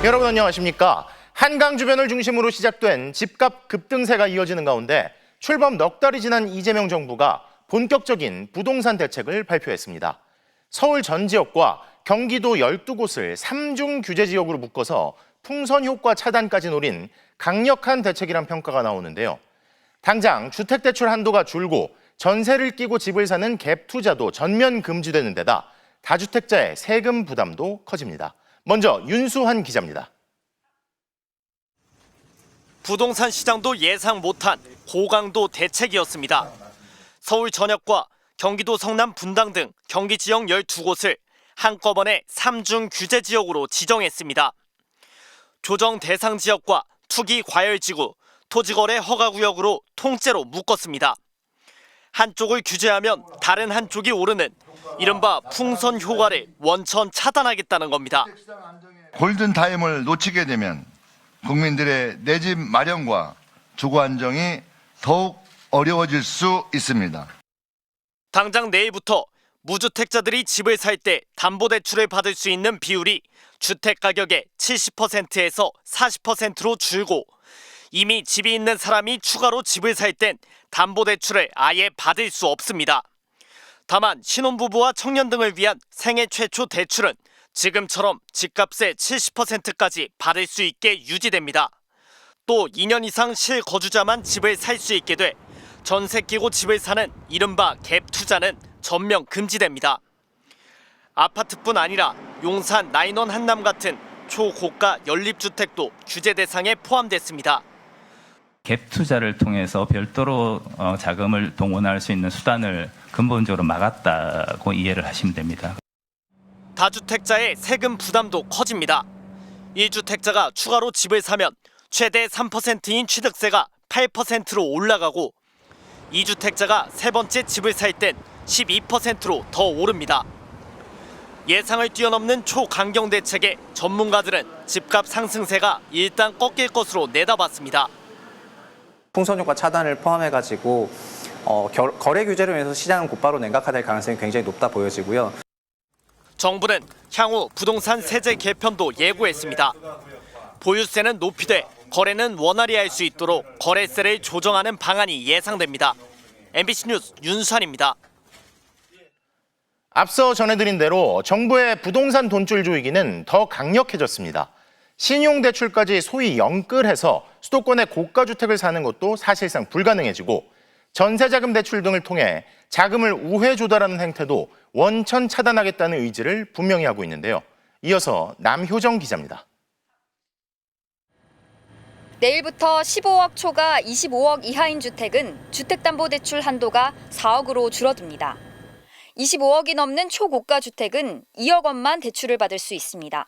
여러분 안녕하십니까? 한강 주변을 중심으로 시작된 집값 급등세가 이어지는 가운데 출범 넉 달이 지난 이재명 정부가 본격적인 부동산 대책을 발표했습니다. 서울 전 지역과 경기도 12곳을 3중 규제 지역으로 묶어서 풍선 효과 차단까지 노린 강력한 대책이란 평가가 나오는데요. 당장 주택대출 한도가 줄고 전세를 끼고 집을 사는 갭 투자도 전면 금지되는 데다 다주택자의 세금 부담도 커집니다. 먼저 윤수환 기자입니다. 부동산 시장도 예상 못한 고강도 대책이었습니다. 서울 전역과 경기도 성남 분당 등 경기 지역 12곳을 한꺼번에 3중 규제 지역으로 지정했습니다. 조정 대상 지역과 투기 과열지구, 토지거래 허가구역으로 통째로 묶었습니다. 한쪽을 규제하면 다른 한쪽이 오르는 이른바 풍선 효과를 원천 차단하겠다는 겁니다. 골든타임을 놓치게 되면 국민들의 내 집 마련과 주거 안정이 더욱 어려워질 수 있습니다. 당장 내일부터 무주택자들이 집을 살 때 담보대출을 받을 수 있는 비율이 주택가격의 70%에서 40%로 줄고 이미 집이 있는 사람이 추가로 집을 살 땐 담보대출을 아예 받을 수 없습니다. 다만 신혼부부와 청년 등을 위한 생애 최초 대출은 지금처럼 집값의 70%까지 받을 수 있게 유지됩니다. 또 2년 이상 실거주자만 집을 살 수 있게 돼 전세 끼고 집을 사는 이른바 갭 투자는 전면 금지됩니다. 아파트뿐 아니라 용산 나인원 한남 같은 초고가 연립주택도 규제 대상에 포함됐습니다. 갭 투자를 통해서 별도로 자금을 동원할 수 있는 수단을 근본적으로 막았다고 이해를 하시면 됩니다. 다주택자의 세금 부담도 커집니다. 1주택자가 추가로 집을 사면 최대 3%인 취득세가 8%로 올라가고 2주택자가 세 번째 집을 살 땐 12%로 더 오릅니다. 예상을 뛰어넘는 초강경 대책에 전문가들은 집값 상승세가 일단 꺾일 것으로 내다봤습니다. 풍선효과 차단을 포함해가지고 거래 규제로 인해서 시장은 곧바로 냉각화될 가능성이 굉장히 높다 보여지고요. 정부는 향후 부동산 세제 개편도 예고했습니다. 보유세는 높이되 거래는 원활히 할 수 있도록 거래세를 조정하는 방안이 예상됩니다. MBC 뉴스 윤수환입니다. 앞서 전해드린 대로 정부의 부동산 돈줄 조이기는 더 강력해졌습니다. 신용대출까지 소위 영끌해서 수도권의 고가주택을 사는 것도 사실상 불가능해지고 전세자금 대출 등을 통해 자금을 우회 조달하는 행태도 원천 차단하겠다는 의지를 분명히 하고 있는데요. 이어서 남효정 기자입니다. 내일부터 15억 초과 25억 이하인 주택은 주택담보대출 한도가 4억으로 줄어듭니다. 25억이 넘는 초고가 주택은 2억 원만 대출을 받을 수 있습니다.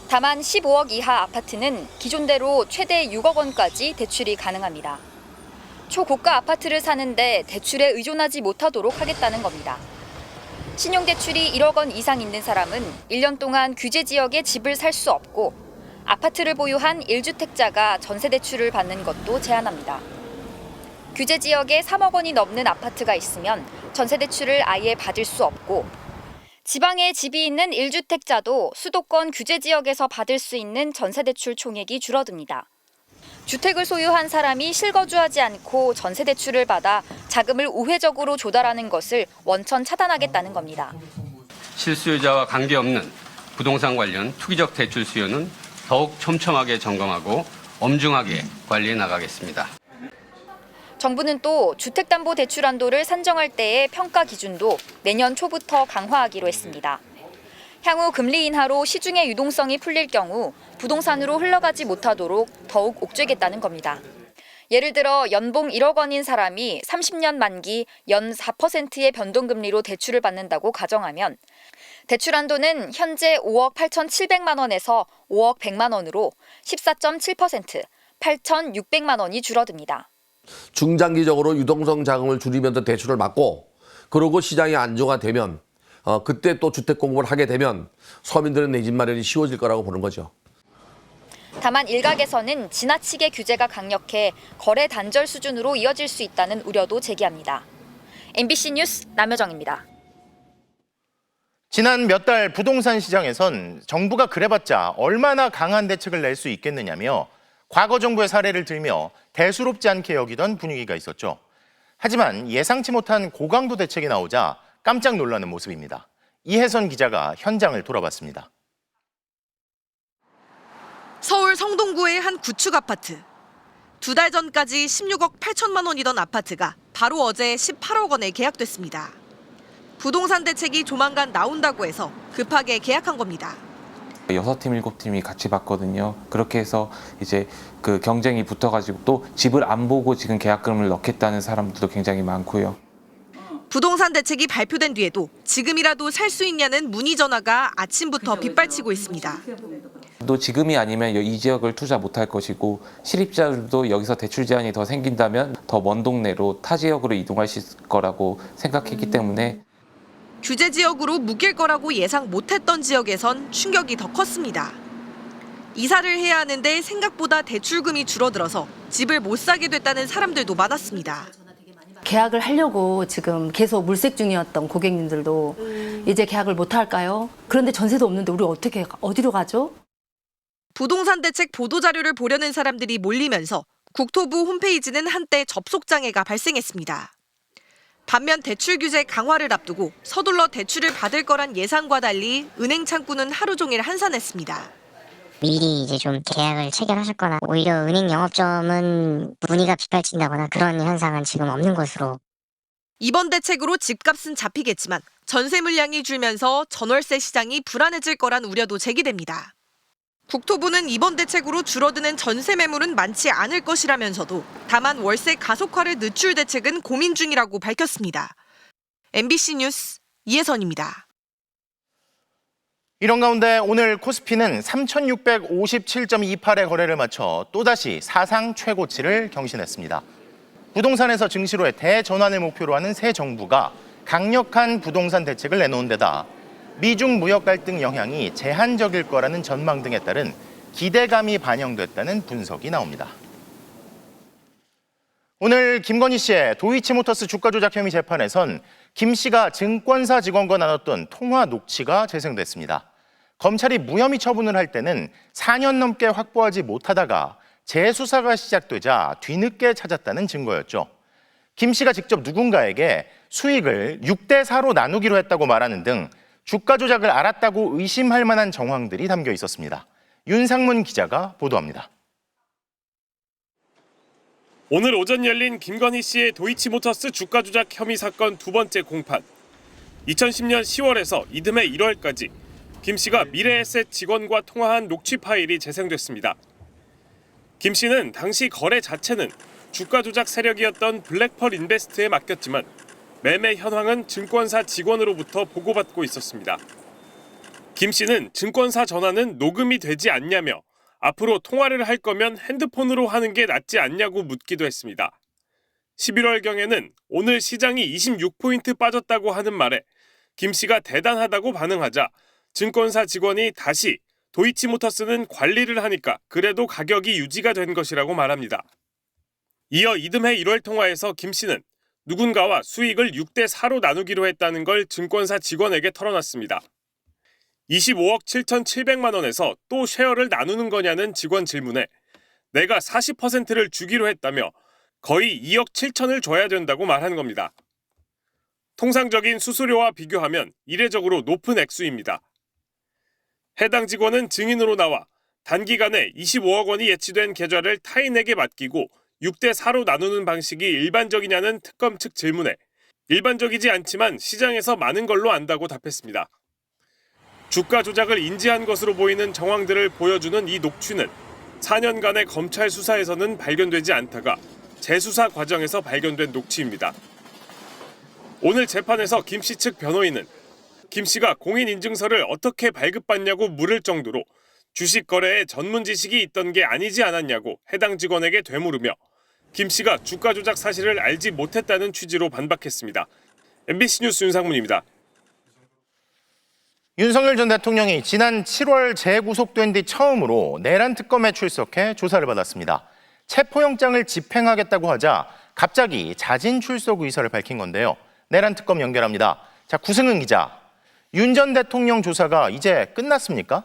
다만 15억 이하 아파트는 기존대로 최대 6억 원까지 대출이 가능합니다. 초고가 아파트를 사는데 대출에 의존하지 못하도록 하겠다는 겁니다. 신용대출이 1억 원 이상 있는 사람은 1년 동안 규제 지역에 집을 살 수 없고 아파트를 보유한 1주택자가 전세대출을 받는 것도 제한합니다. 규제 지역에 3억 원이 넘는 아파트가 있으면 전세대출을 아예 받을 수 없고 지방에 집이 있는 1주택자도 수도권 규제 지역에서 받을 수 있는 전세대출 총액이 줄어듭니다. 주택을 소유한 사람이 실거주하지 않고 전세대출을 받아 자금을 우회적으로 조달하는 것을 원천 차단하겠다는 겁니다. 실수요자와 관계없는 부동산 관련 투기적 대출 수요는 더욱 촘촘하게 점검하고 엄중하게 관리해 나가겠습니다. 정부는 또 주택담보대출 한도를 산정할 때의 평가 기준도 내년 초부터 강화하기로 했습니다. 향후 금리 인하로 시중의 유동성이 풀릴 경우 부동산으로 흘러가지 못하도록 더욱 옥죄겠다는 겁니다. 예를 들어 연봉 1억 원인 사람이 30년 만기 연 4%의 변동금리로 대출을 받는다고 가정하면 대출 한도는 현재 5억 8,700만 원에서 5억 100만 원으로 14.7%, 8,600만 원이 줄어듭니다. 중장기적으로 유동성 자금을 줄이면서 대출을 막고 그러고 시장이 안정화되면 그때 또 주택 공급을 하게 되면 서민들은 내 집 마련이 쉬워질 거라고 보는 거죠. 다만 일각에서는 지나치게 규제가 강력해 거래 단절 수준으로 이어질 수 있다는 우려도 제기합니다. MBC 뉴스 남효정입니다. 지난 몇 달 부동산 시장에선 정부가 그래봤자 얼마나 강한 대책을 낼 수 있겠느냐며 과거 정부의 사례를 들며 대수롭지 않게 여기던 분위기가 있었죠. 하지만 예상치 못한 고강도 대책이 나오자 깜짝 놀라는 모습입니다. 이혜선 기자가 현장을 돌아봤습니다. 서울 성동구의 한 구축 아파트. 2달 전까지 16억 8천만 원이던 아파트가 바로 어제 18억 원에 계약됐습니다. 부동산 대책이 조만간 나온다고 해서 급하게 계약한 겁니다. 6팀, 7팀이 같이 봤거든요. 그렇게 해서 이제 그 경쟁이 붙어가지고 또 집을 안 보고 지금 계약금을 넣겠다는 사람들도 굉장히 많고요. 부동산 대책이 발표된 뒤에도 지금이라도 살 수 있냐는 문의 전화가 아침부터 빗발치고 있습니다. 또 지금이 아니면 이 지역을 투자 못할 것이고 실입자들도 여기서 대출 제한이 더 생긴다면 더 먼 동네로 타 지역으로 이동하실 거라고 생각했기 때문에 규제 지역으로 묶일 거라고 예상 못했던 지역에선 충격이 더 컸습니다. 이사를 해야 하는데 생각보다 대출금이 줄어들어서 집을 못 사게 됐다는 사람들도 많았습니다. 계약을 하려고 지금 계속 물색 중이었던 고객님들도 이제 계약을 못 할까요? 그런데 전세도 없는데 우리 어디로 가죠? 부동산 대책 보도자료를 보려는 사람들이 몰리면서 국토부 홈페이지는 한때 접속장애가 발생했습니다. 반면 대출 규제 강화를 앞두고 서둘러 대출을 받을 거란 예상과 달리 은행 창구는 하루 종일 한산했습니다. 미리 이제 좀 계약을 체결하셨거나 오히려 은행 영업점은 문의가 빗발친다거나 그런 현상은 지금 없는 것으로. 이번 대책으로 집값은 잡히겠지만 전세 물량이 줄면서 전월세 시장이 불안해질 거란 우려도 제기됩니다. 국토부는 이번 대책으로 줄어드는 전세 매물은 많지 않을 것이라면서도 다만 월세 가속화를 늦출 대책은 고민 중이라고 밝혔습니다. MBC 뉴스 이혜선입니다. 이런 가운데 오늘 코스피는 3,657.28의 거래를 마쳐 또다시 사상 최고치를 경신했습니다. 부동산에서 증시로의 대전환을 목표로 하는 새 정부가 강력한 부동산 대책을 내놓은 데다 미중 무역 갈등 영향이 제한적일 거라는 전망 등에 따른 기대감이 반영됐다는 분석이 나옵니다. 오늘 김건희 씨의 도이치모터스 주가 조작 혐의 재판에선 김 씨가 증권사 직원과 나눴던 통화 녹취가 재생됐습니다. 검찰이 무혐의 처분을 할 때는 4년 넘게 확보하지 못하다가 재수사가 시작되자 뒤늦게 찾았다는 증거였죠. 김 씨가 직접 누군가에게 수익을 6대4로 나누기로 했다고 말하는 등 주가 조작을 알았다고 의심할 만한 정황들이 담겨 있었습니다. 윤상문 기자가 보도합니다. 오늘 오전 열린 김건희 씨의 도이치모터스 주가 조작 혐의 사건 두 번째 공판. 2010년 10월에서 이듬해 1월까지 김 씨가 미래에셋 직원과 통화한 녹취 파일이 재생됐습니다. 김 씨는 당시 거래 자체는 주가 조작 세력이었던 블랙펄 인베스트에 맡겼지만 매매 현황은 증권사 직원으로부터 보고받고 있었습니다. 김 씨는 증권사 전화는 녹음이 되지 않냐며 앞으로 통화를 할 거면 핸드폰으로 하는 게 낫지 않냐고 묻기도 했습니다. 11월경에는 오늘 시장이 26포인트 빠졌다고 하는 말에 김 씨가 대단하다고 반응하자 증권사 직원이 다시 도이치모터스는 관리를 하니까 그래도 가격이 유지가 된 것이라고 말합니다. 이어 이듬해 1월 통화에서 김 씨는 누군가와 수익을 6대4로 나누기로 했다는 걸 증권사 직원에게 털어놨습니다. 25억 7,700만 원에서 또 쉐어를 나누는 거냐는 직원 질문에 내가 40%를 주기로 했다며 거의 2억 7천을 줘야 된다고 말한 겁니다. 통상적인 수수료와 비교하면 이례적으로 높은 액수입니다. 해당 직원은 증인으로 나와 단기간에 25억 원이 예치된 계좌를 타인에게 맡기고 6대4로 나누는 방식이 일반적이냐는 특검 측 질문에 일반적이지 않지만 시장에서 많은 걸로 안다고 답했습니다. 주가 조작을 인지한 것으로 보이는 정황들을 보여주는 이 녹취는 4년간의 검찰 수사에서는 발견되지 않다가 재수사 과정에서 발견된 녹취입니다. 오늘 재판에서 김 씨 측 변호인은 김 씨가 공인인증서를 어떻게 발급받냐고 물을 정도로 주식 거래에 전문 지식이 있던 게 아니지 않았냐고 해당 직원에게 되물으며 김 씨가 주가 조작 사실을 알지 못했다는 취지로 반박했습니다. MBC 뉴스 윤상문입니다. 윤석열 전 대통령이 지난 7월 재구속된 뒤 처음으로 내란 특검에 출석해 조사를 받았습니다. 체포영장을 집행하겠다고 하자 갑자기 자진 출석 의사를 밝힌 건데요. 내란 특검 연결합니다. 자, 구승은 기자. 윤 전 대통령 조사가 이제 끝났습니까?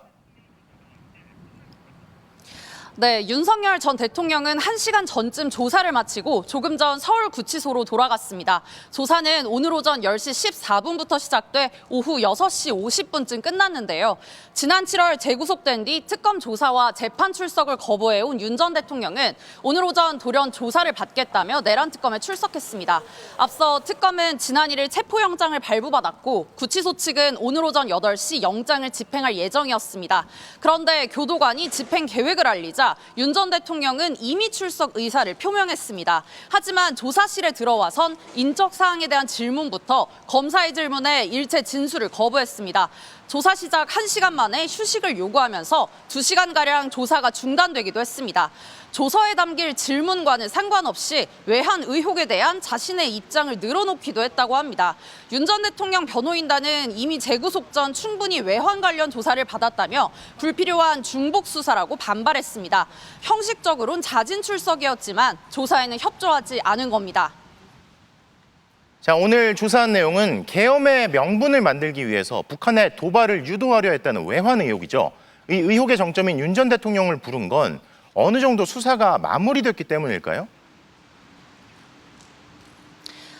네, 윤석열 전 대통령은 1시간 전쯤 조사를 마치고 조금 전 서울구치소로 돌아갔습니다. 조사는 오늘 오전 10시 14분부터 시작돼 오후 6시 50분쯤 끝났는데요. 지난 7월 재구속된 뒤 특검 조사와 재판 출석을 거부해온 윤 전 대통령은 오늘 오전 돌연 조사를 받겠다며 내란 특검에 출석했습니다. 앞서 특검은 지난 1일 체포영장을 발부받았고 구치소 측은 오늘 오전 8시 영장을 집행할 예정이었습니다. 그런데 교도관이 집행 계획을 알리자 윤 전 대통령은 이미 출석 의사를 표명했습니다. 하지만 조사실에 들어와선 인적 사항에 대한 질문부터 검사의 질문에 일체 진술을 거부했습니다. 조사 시작 1시간 만에 휴식을 요구하면서 2시간가량 조사가 중단되기도 했습니다. 조서에 담길 질문과는 상관없이 외환 의혹에 대한 자신의 입장을 늘어놓기도 했다고 합니다. 윤 전 대통령 변호인단은 이미 재구속 전 충분히 외환 관련 조사를 받았다며 불필요한 중복 수사라고 반발했습니다. 형식적으로는 자진 출석이었지만 조사에는 협조하지 않은 겁니다. 자, 오늘 조사한 내용은 계엄의 명분을 만들기 위해서 북한의 도발을 유도하려 했다는 외환 의혹이죠. 이 의혹의 정점인 윤 전 대통령을 부른 건 어느 정도 수사가 마무리됐기 때문일까요?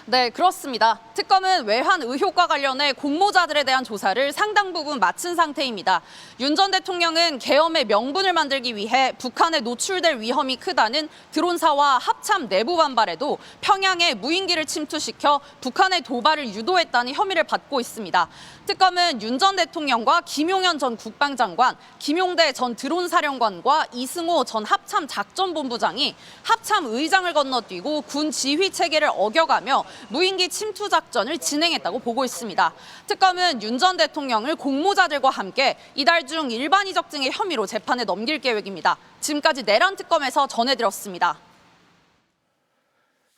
네, 그렇습니다. 특검은 외환 의혹과 관련해 공모자들에 대한 조사를 상당 부분 마친 상태입니다. 윤 전 대통령은 계엄의 명분을 만들기 위해 북한에 노출될 위험이 크다는 드론사와 합참 내부 반발에도 평양에 무인기를 침투시켜 북한의 도발을 유도했다는 혐의를 받고 있습니다. 특검은 윤 전 대통령과 김용현 전 국방장관, 김용대 전 드론사령관과 이승호 전 합참 작전본부장이 합참 의장을 건너뛰고 군 지휘 체계를 어겨가며 무인기 침투 작전을 진행했다고 보고 있습니다. 특검은 윤 전 대통령을 공모자들과 함께 이달 중 일반이적 등의 혐의로 재판에 넘길 계획입니다. 지금까지 내란 특검에서 전해드렸습니다.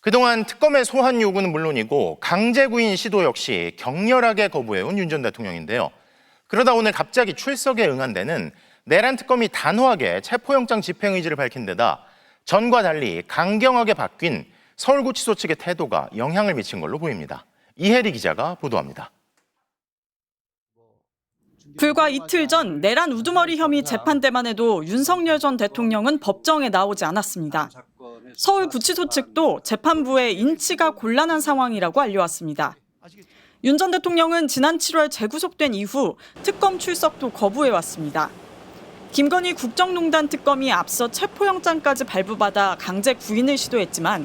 그동안 특검의 소환 요구는 물론이고 강제 구인 시도 역시 격렬하게 거부해온 윤 전 대통령인데요. 그러다 오늘 갑자기 출석에 응한 데는 내란 특검이 단호하게 체포영장 집행 의지를 밝힌 데다 전과 달리 강경하게 바뀐 서울구치소 측의 태도가 영향을 미친 걸로 보입니다. 이혜리 기자가 보도합니다. 불과 이틀 전 내란 우두머리 혐의 재판 때만 해도 윤석열 전 대통령은 법정에 나오지 않았습니다. 서울구치소 측도 재판부의 인치가 곤란한 상황이라고 알려왔습니다. 윤 전 대통령은 지난 7월 재구속된 이후 특검 출석도 거부해왔습니다. 김건희 국정농단 특검이 앞서 체포영장까지 발부받아 강제 구인을 시도했지만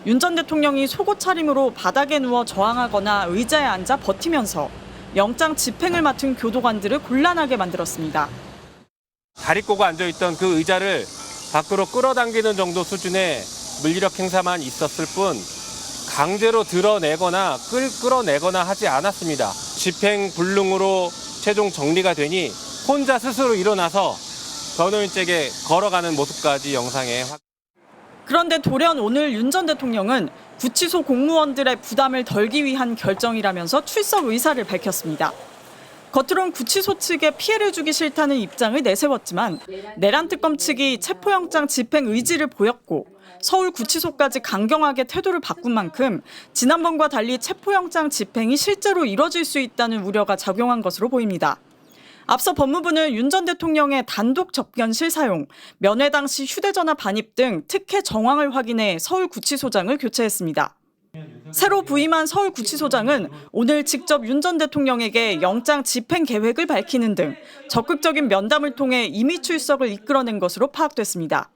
윤 전 대통령이 속옷 차림으로 바닥에 누워 저항하거나 의자에 앉아 버티면서 영장 집행을 맡은 교도관들을 곤란하게 만들었습니다. 다리 꼬고 앉아있던 그 의자를 밖으로 끌어당기는 정도 수준의 물리력 행사만 있었을 뿐 강제로 드러내거나 끌어내거나 하지 않았습니다. 집행 불능으로 최종 정리가 되니 혼자 스스로 일어나서 변호인에게 걸어가는 모습까지 영상에 그런데 돌연 오늘 윤 전 대통령은 구치소 공무원들의 부담을 덜기 위한 결정이라면서 출석 의사를 밝혔습니다. 겉으론 구치소 측에 피해를 주기 싫다는 입장을 내세웠지만 내란 특검 측이 체포영장 집행 의지를 보였고 서울구치소까지 강경하게 태도를 바꾼 만큼 지난번과 달리 체포영장 집행이 실제로 이뤄질 수 있다는 우려가 작용한 것으로 보입니다. 앞서 법무부는 윤 전 대통령의 단독 접견실 사용, 면회 당시 휴대전화 반입 등 특혜 정황을 확인해 서울구치소장을 교체했습니다. 새로 부임한 서울구치소장은 오늘 직접 윤 전 대통령에게 영장 집행 계획을 밝히는 등 적극적인 면담을 통해 임의 출석을 이끌어낸 것으로 파악됐습니다.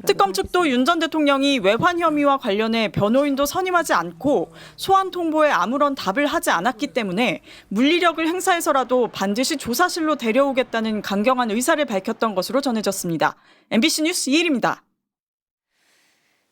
특검 측도 윤 전 대통령이 외환 혐의와 관련해 변호인도 선임하지 않고 소환 통보에 아무런 답을 하지 않았기 때문에 물리력을 행사해서라도 반드시 조사실로 데려오겠다는 강경한 의사를 밝혔던 것으로 전해졌습니다. MBC 뉴스 이혜리입니다.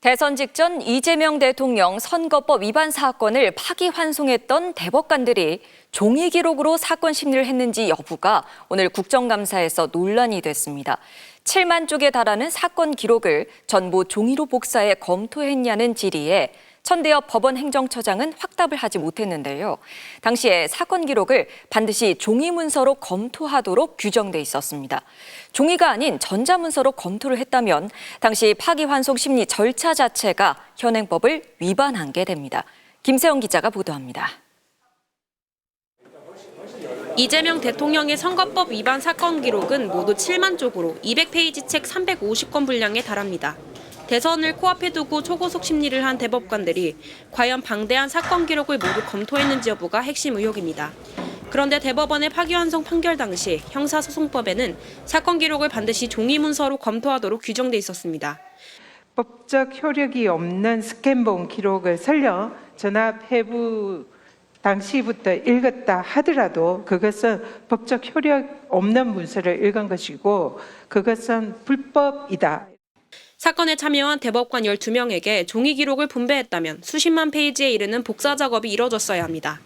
대선 직전 이재명 대통령 선거법 위반 사건을 파기환송했던 대법관들이 종이 기록으로 사건 심리를 했는지 여부가 오늘 국정감사에서 논란이 됐습니다. 7만 쪽에 달하는 사건 기록을 전부 종이로 복사해 검토했냐는 질의에 천대엽 법원 행정처장은 확답을 하지 못했는데요. 당시에 사건 기록을 반드시 종이 문서로 검토하도록 규정돼 있었습니다. 종이가 아닌 전자문서로 검토를 했다면 당시 파기환송 심리 절차 자체가 현행법을 위반한 게 됩니다. 김세영 기자가 보도합니다. 이재명 대통령의 선거법 위반 사건 기록은 모두 7만 쪽으로 200페이지 책 350권 분량에 달합니다. 대선을 코앞에 두고 초고속 심리를 한 대법관들이 과연 방대한 사건 기록을 모두 검토했는지 여부가 핵심 의혹입니다. 그런데 대법원의 파기환송 판결 당시 형사소송법에는 사건 기록을 반드시 종이 문서로 검토하도록 규정돼 있었습니다. 법적 효력이 없는 스캔본 기록을 설령 전압 회부 당시부터 읽었다 하더라도 그것은 법적 효력 없는 문서를 읽은 것이고 그것은 불법이다. 사건에 참여한 대법관 12명에게 종이 기록을 분배했다면 수십만 페이지에 이르는 복사 작업이 이뤄졌어야 합니다.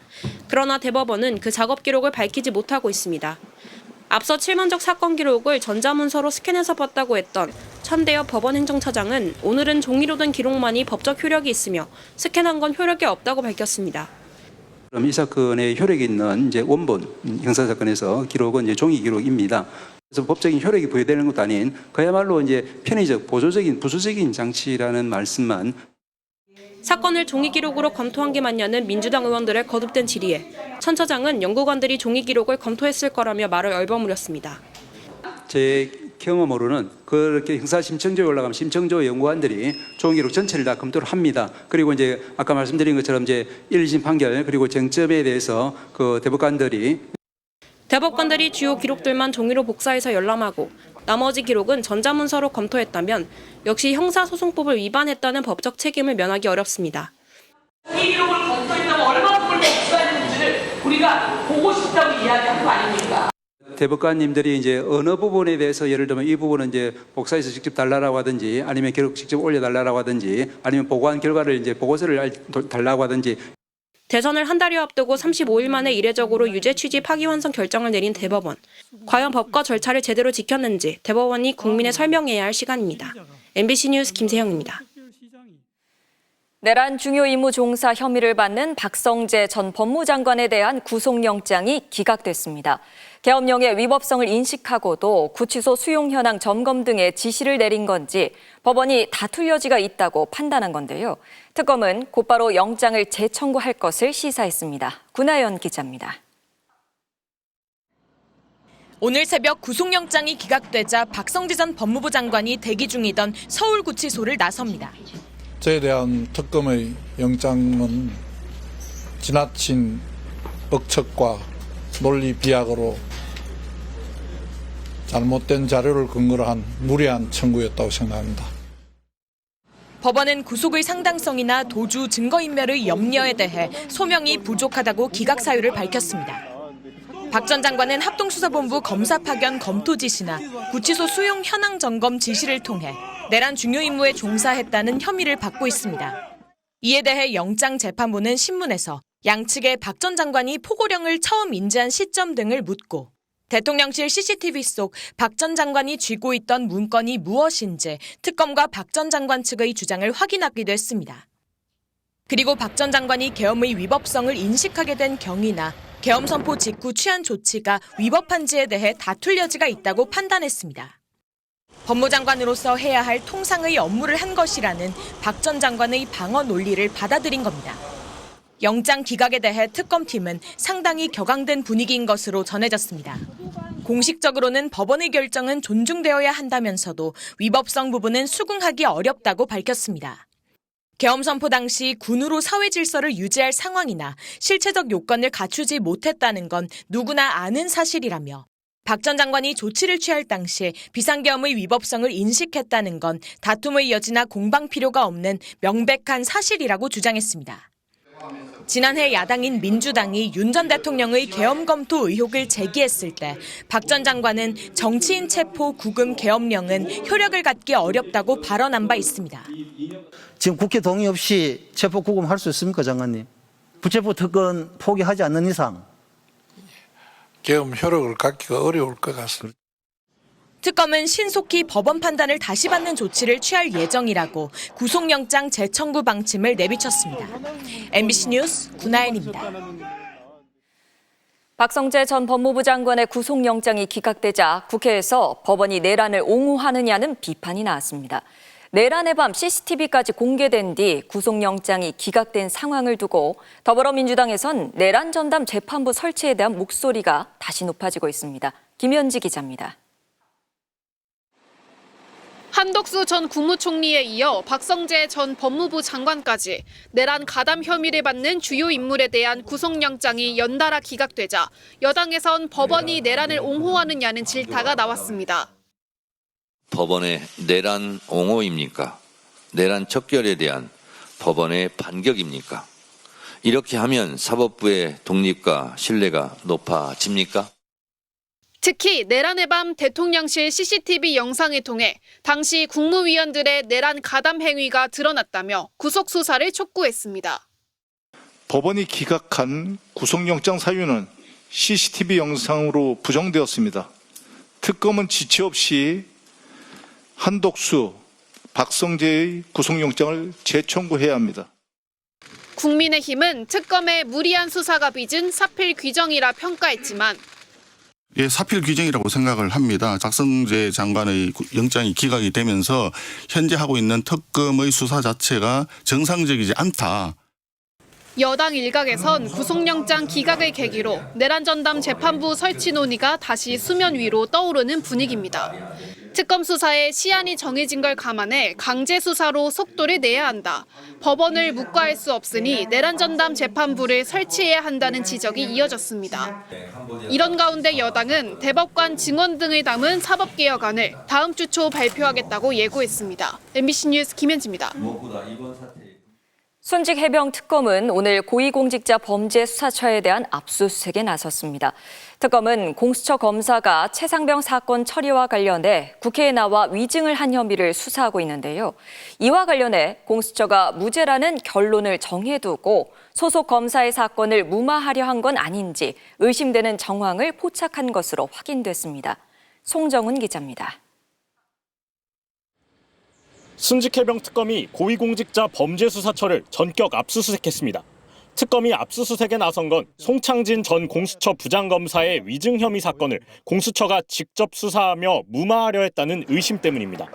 그러나 대법원은 그 작업 기록을 밝히지 못하고 있습니다. 앞서 칠문적 사건 기록을 전자문서로 스캔해서 봤다고 했던 천대엽 법원행정처장은 오늘은 종이로 된 기록만이 법적 효력이 있으며 스캔한 건 효력이 없다고 밝혔습니다. 그럼 이 사건의 효력이 있는 이제 원본 형사 사건에서 기록은 이제 종이 기록입니다. 그래서 법적인 효력이 부여되는 것도 아닌 그야말로 이제 편의적 보조적인 부수적인 장치라는 말씀만. 사건을 종이 기록으로 검토한 게 맞냐는 민주당 의원들의 거듭된 질의에 천 처장은 연구관들이 종이 기록을 검토했을 거라며 말을 얼버무렸습니다. 제 경험으로는 그렇게 형사심청조에 올라가면 심청조 연구관들이 종이 기록 전체를 다 검토를 합니다. 그리고 이제 아까 말씀드린 것처럼 이제 1심 판결 그리고 쟁점에 대해서 그 대법관들이 주요 기록들만 종이로 복사해서 열람하고 나머지 기록은 전자문서로 검토했다면 역시 형사소송법을 위반했다는 법적 책임을 면하기 어렵습니다. 이 기록을 검토했다면 얼마나 그걸 복사해야 되는지를 우리가 보고 싶다고 이야기한 거 아닙니까? 대법관님들이 이제 어느 부분에 대해서 예를 들면 이 부분은 이제 복사해서 직접 달라고 하든지 아니면 기록 직접 올려달라고 하든지 아니면 보고한 결과를 이제 보고서를 달라고 하든지. 대선을 한 달여 앞두고 35일 만에 이례적으로 유죄 취지 파기환송 결정을 내린 대법원. 과연 법과 절차를 제대로 지켰는지 대법원이 국민에 설명해야 할 시간입니다. MBC 뉴스 김세영입니다. 내란 중요 임무 종사 혐의를 받는 박성재 전 법무장관에 대한 구속영장이 기각됐습니다. 계엄령의 위법성을 인식하고도 구치소 수용 현황 점검 등의 지시를 내린 건지 법원이 다툴 여지가 있다고 판단한 건데요. 특검은 곧바로 영장을 재청구할 것을 시사했습니다. 구나연 기자입니다. 오늘 새벽 구속영장이 기각되자 박성재 전 법무부 장관이 대기 중이던 서울구치소를 나섭니다. 저에 대한 특검의 영장은 지나친 억측과 논리 비약으로 잘못된 자료를 근거로 한 무리한 청구였다고 생각합니다. 법원은 구속의 상당성이나 도주 증거인멸의 염려에 대해 소명이 부족하다고 기각 사유를 밝혔습니다. 박 전 장관은 합동수사본부 검사 파견 검토 지시나 구치소 수용 현황 점검 지시를 통해 내란 중요 임무에 종사했다는 혐의를 받고 있습니다. 이에 대해 영장재판부는 신문에서 양측의 박 전 장관이 포고령을 처음 인지한 시점 등을 묻고 대통령실 CCTV 속 박 전 장관이 쥐고 있던 문건이 무엇인지 특검과 박 전 장관 측의 주장을 확인하기도 했습니다. 그리고 박 전 장관이 계엄의 위법성을 인식하게 된 경위나 계엄 선포 직후 취한 조치가 위법한지에 대해 다툴 여지가 있다고 판단했습니다. 법무장관으로서 해야 할 통상의 업무를 한 것이라는 박 전 장관의 방어 논리를 받아들인 겁니다. 영장 기각에 대해 특검팀은 상당히 격앙된 분위기인 것으로 전해졌습니다. 공식적으로는 법원의 결정은 존중되어야 한다면서도 위법성 부분은 수긍하기 어렵다고 밝혔습니다. 계엄 선포 당시 군으로 사회 질서를 유지할 상황이나 실체적 요건을 갖추지 못했다는 건 누구나 아는 사실이라며 박 전 장관이 조치를 취할 당시 비상계엄의 위법성을 인식했다는 건 다툼의 여지나 공방 필요가 없는 명백한 사실이라고 주장했습니다. 지난해 야당인 민주당이 윤 전 대통령의 계엄 검토 의혹을 제기했을 때 박 전 장관은 정치인 체포 구금 계엄령은 효력을 갖기 어렵다고 발언한 바 있습니다. 지금 국회 동의 없이 체포 구금할 수 있습니까, 장관님? 부체포 특권 포기하지 않는 이상. 계엄 효력을 갖기가 어려울 것 같습니다. 특검은 신속히 법원 판단을 다시 받는 조치를 취할 예정이라고 구속영장 재청구 방침을 내비쳤습니다. MBC 뉴스 구나연입니다. 박성재 전 법무부 장관의 구속영장이 기각되자 국회에서 법원이 내란을 옹호하느냐는 비판이 나왔습니다. 내란의 밤 CCTV까지 공개된 뒤 구속영장이 기각된 상황을 두고 더불어민주당에선 내란 전담 재판부 설치에 대한 목소리가 다시 높아지고 있습니다. 김현지 기자입니다. 한덕수 전 국무총리에 이어 박성재 전 법무부 장관까지 내란 가담 혐의를 받는 주요 인물에 대한 구속영장이 연달아 기각되자 여당에선 법원이 내란을 옹호하느냐는 질타가 나왔습니다. 법원의 내란 옹호입니까? 내란 척결에 대한 법원의 반격입니까? 이렇게 하면 사법부의 독립과 신뢰가 높아집니까? 특히 내란의 밤 대통령실 CCTV 영상을 통해 당시 국무위원들의 내란 가담 행위가 드러났다며 구속 수사를 촉구했습니다. 법원이 기각한 구속영장 사유는 CCTV 영상으로 부정되었습니다. 특검은 지체 없이 한덕수, 박성재의 구속영장을 재청구해야 합니다. 국민의힘은 특검의 무리한 수사가 빚은 사필 규정이라 평가했지만 예, 사필 규정이라고 생각을 합니다. 박성재 장관의 영장이 기각이 되면서 현재 하고 있는 특검의 수사 자체가 정상적이지 않다. 여당 일각에선 구속영장 기각을 계기로 내란 전담 재판부 설치 논의가 다시 수면 위로 떠오르는 분위기입니다. 특검 수사에 시한이 정해진 걸 감안해 강제 수사로 속도를 내야 한다. 법원을 묵과할 수 없으니 내란 전담 재판부를 설치해야 한다는 지적이 이어졌습니다. 이런 가운데 여당은 대법관 증언 등을 담은 사법개혁안을 다음 주 초 발표하겠다고 예고했습니다. MBC 뉴스 김현지입니다. 순직해병특검은 오늘 고위공직자 범죄수사처에 대한 압수수색에 나섰습니다. 특검은 공수처 검사가 최상병 사건 처리와 관련해 국회에 나와 위증을 한 혐의를 수사하고 있는데요. 이와 관련해 공수처가 무죄라는 결론을 정해두고 소속 검사의 사건을 무마하려 한 건 아닌지 의심되는 정황을 포착한 것으로 확인됐습니다. 송정훈 기자입니다. 순직해병특검이 고위공직자 범죄수사처를 전격 압수수색했습니다. 특검이 압수수색에 나선 건 송창진 전 공수처 부장검사의 위증 혐의 사건을 공수처가 직접 수사하며 무마하려 했다는 의심 때문입니다.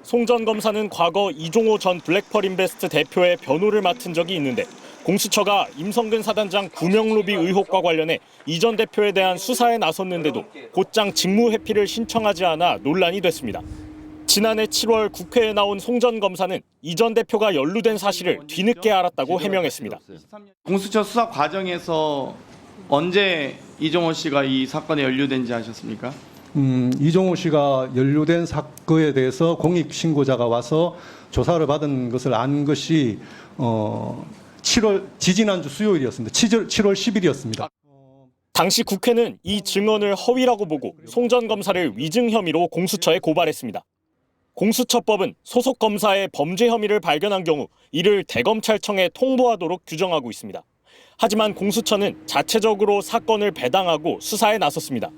송 전 검사는 과거 이종호 전 블랙펄인베스트 대표의 변호를 맡은 적이 있는데 공수처가 임성근 사단장 구명로비 의혹과 관련해 이 전 대표에 대한 수사에 나섰는데도 곧장 직무 회피를 신청하지 않아 논란이 됐습니다. 지난해 7월 국회에 나온 송 전 검사는 이 전 대표가 연루된 사실을 뒤늦게 알았다고 해명했습니다. 공수처 수사 과정에서 언제 이종호 씨가 이 사건에 연루된지 아셨습니까? 이종호 씨가 연루된 사건에 대해서 공익신고자가 와서 조사를 받은 것을 안 것이 지지난주 수요일이었습니다. 7월 10일이었습니다. 당시 국회는 이 증언을 허위라고 보고 송 전 검사를 위증 혐의로 공수처에 고발했습니다. 공수처법은 소속 검사의 범죄 혐의를 발견한 경우 이를 대검찰청에 통보하도록 규정하고 있습니다. 하지만 공수처는 자체적으로 사건을 배당하고 수사에 나섰습니다.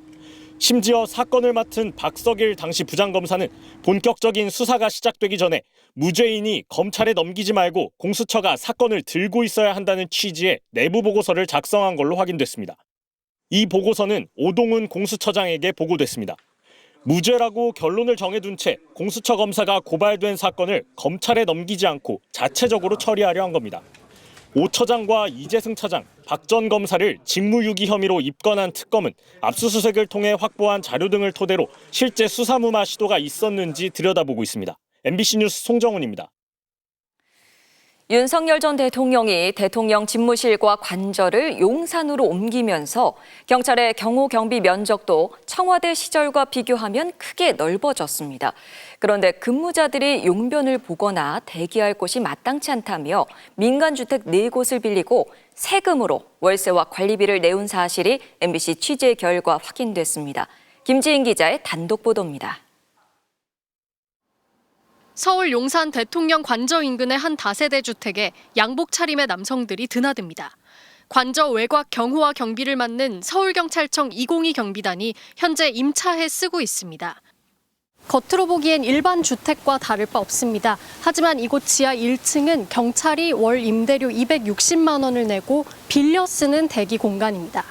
심지어 사건을 맡은 박석일 당시 부장검사는 본격적인 수사가 시작되기 전에 무죄인이 검찰에 넘기지 말고 공수처가 사건을 들고 있어야 한다는 취지의 내부 보고서를 작성한 걸로 확인됐습니다. 이 보고서는 오동훈 공수처장에게 보고됐습니다. 무죄라고 결론을 정해둔 채 공수처 검사가 고발된 사건을 검찰에 넘기지 않고 자체적으로 처리하려 한 겁니다. 오 처장과 이재승 차장, 박 전 검사를 직무유기 혐의로 입건한 특검은 압수수색을 통해 확보한 자료 등을 토대로 실제 수사 무마 시도가 있었는지 들여다보고 있습니다. MBC 뉴스 송정훈입니다. 윤석열 전 대통령이 대통령 집무실과 관저를 용산으로 옮기면서 경찰의 경호 경비 면적도 청와대 시절과 비교하면 크게 넓어졌습니다. 그런데 근무자들이 용변을 보거나 대기할 곳이 마땅치 않다며 민간주택 4곳을 빌리고 세금으로 월세와 관리비를 내온 사실이 MBC 취재 결과 확인됐습니다. 김지인 기자의 단독 보도입니다. 서울 용산 대통령 관저 인근의 한 다세대 주택에 양복 차림의 남성들이 드나듭니다. 관저 외곽 경호와 경비를 맡는 서울경찰청 202 경비단이 현재 임차해 쓰고 있습니다. 겉으로 보기엔 일반 주택과 다를 바 없습니다. 하지만 이곳 지하 1층은 경찰이 월 임대료 260만 원을 내고 빌려 쓰는 대기 공간입니다.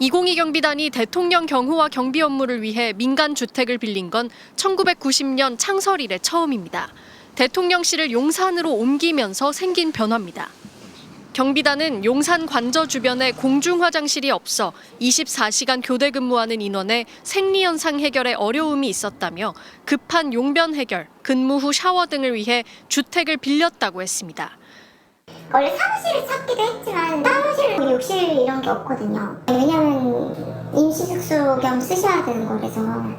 202 경비단이 대통령 경호와 경비 업무를 위해 민간 주택을 빌린 건 1990년 창설 이래 처음입니다. 대통령실을 용산으로 옮기면서 생긴 변화입니다. 경비단은 용산 관저 주변에 공중 화장실이 없어 24시간 교대 근무하는 인원의 생리 현상 해결에 어려움이 있었다며 급한 용변 해결, 근무 후 샤워 등을 위해 주택을 빌렸다고 했습니다. 원래 사무실을 찾기도 했지만 사무실, 욕실 이런 게 없거든요. 왜냐면 임시숙소 겸 쓰셔야 되는 거라서.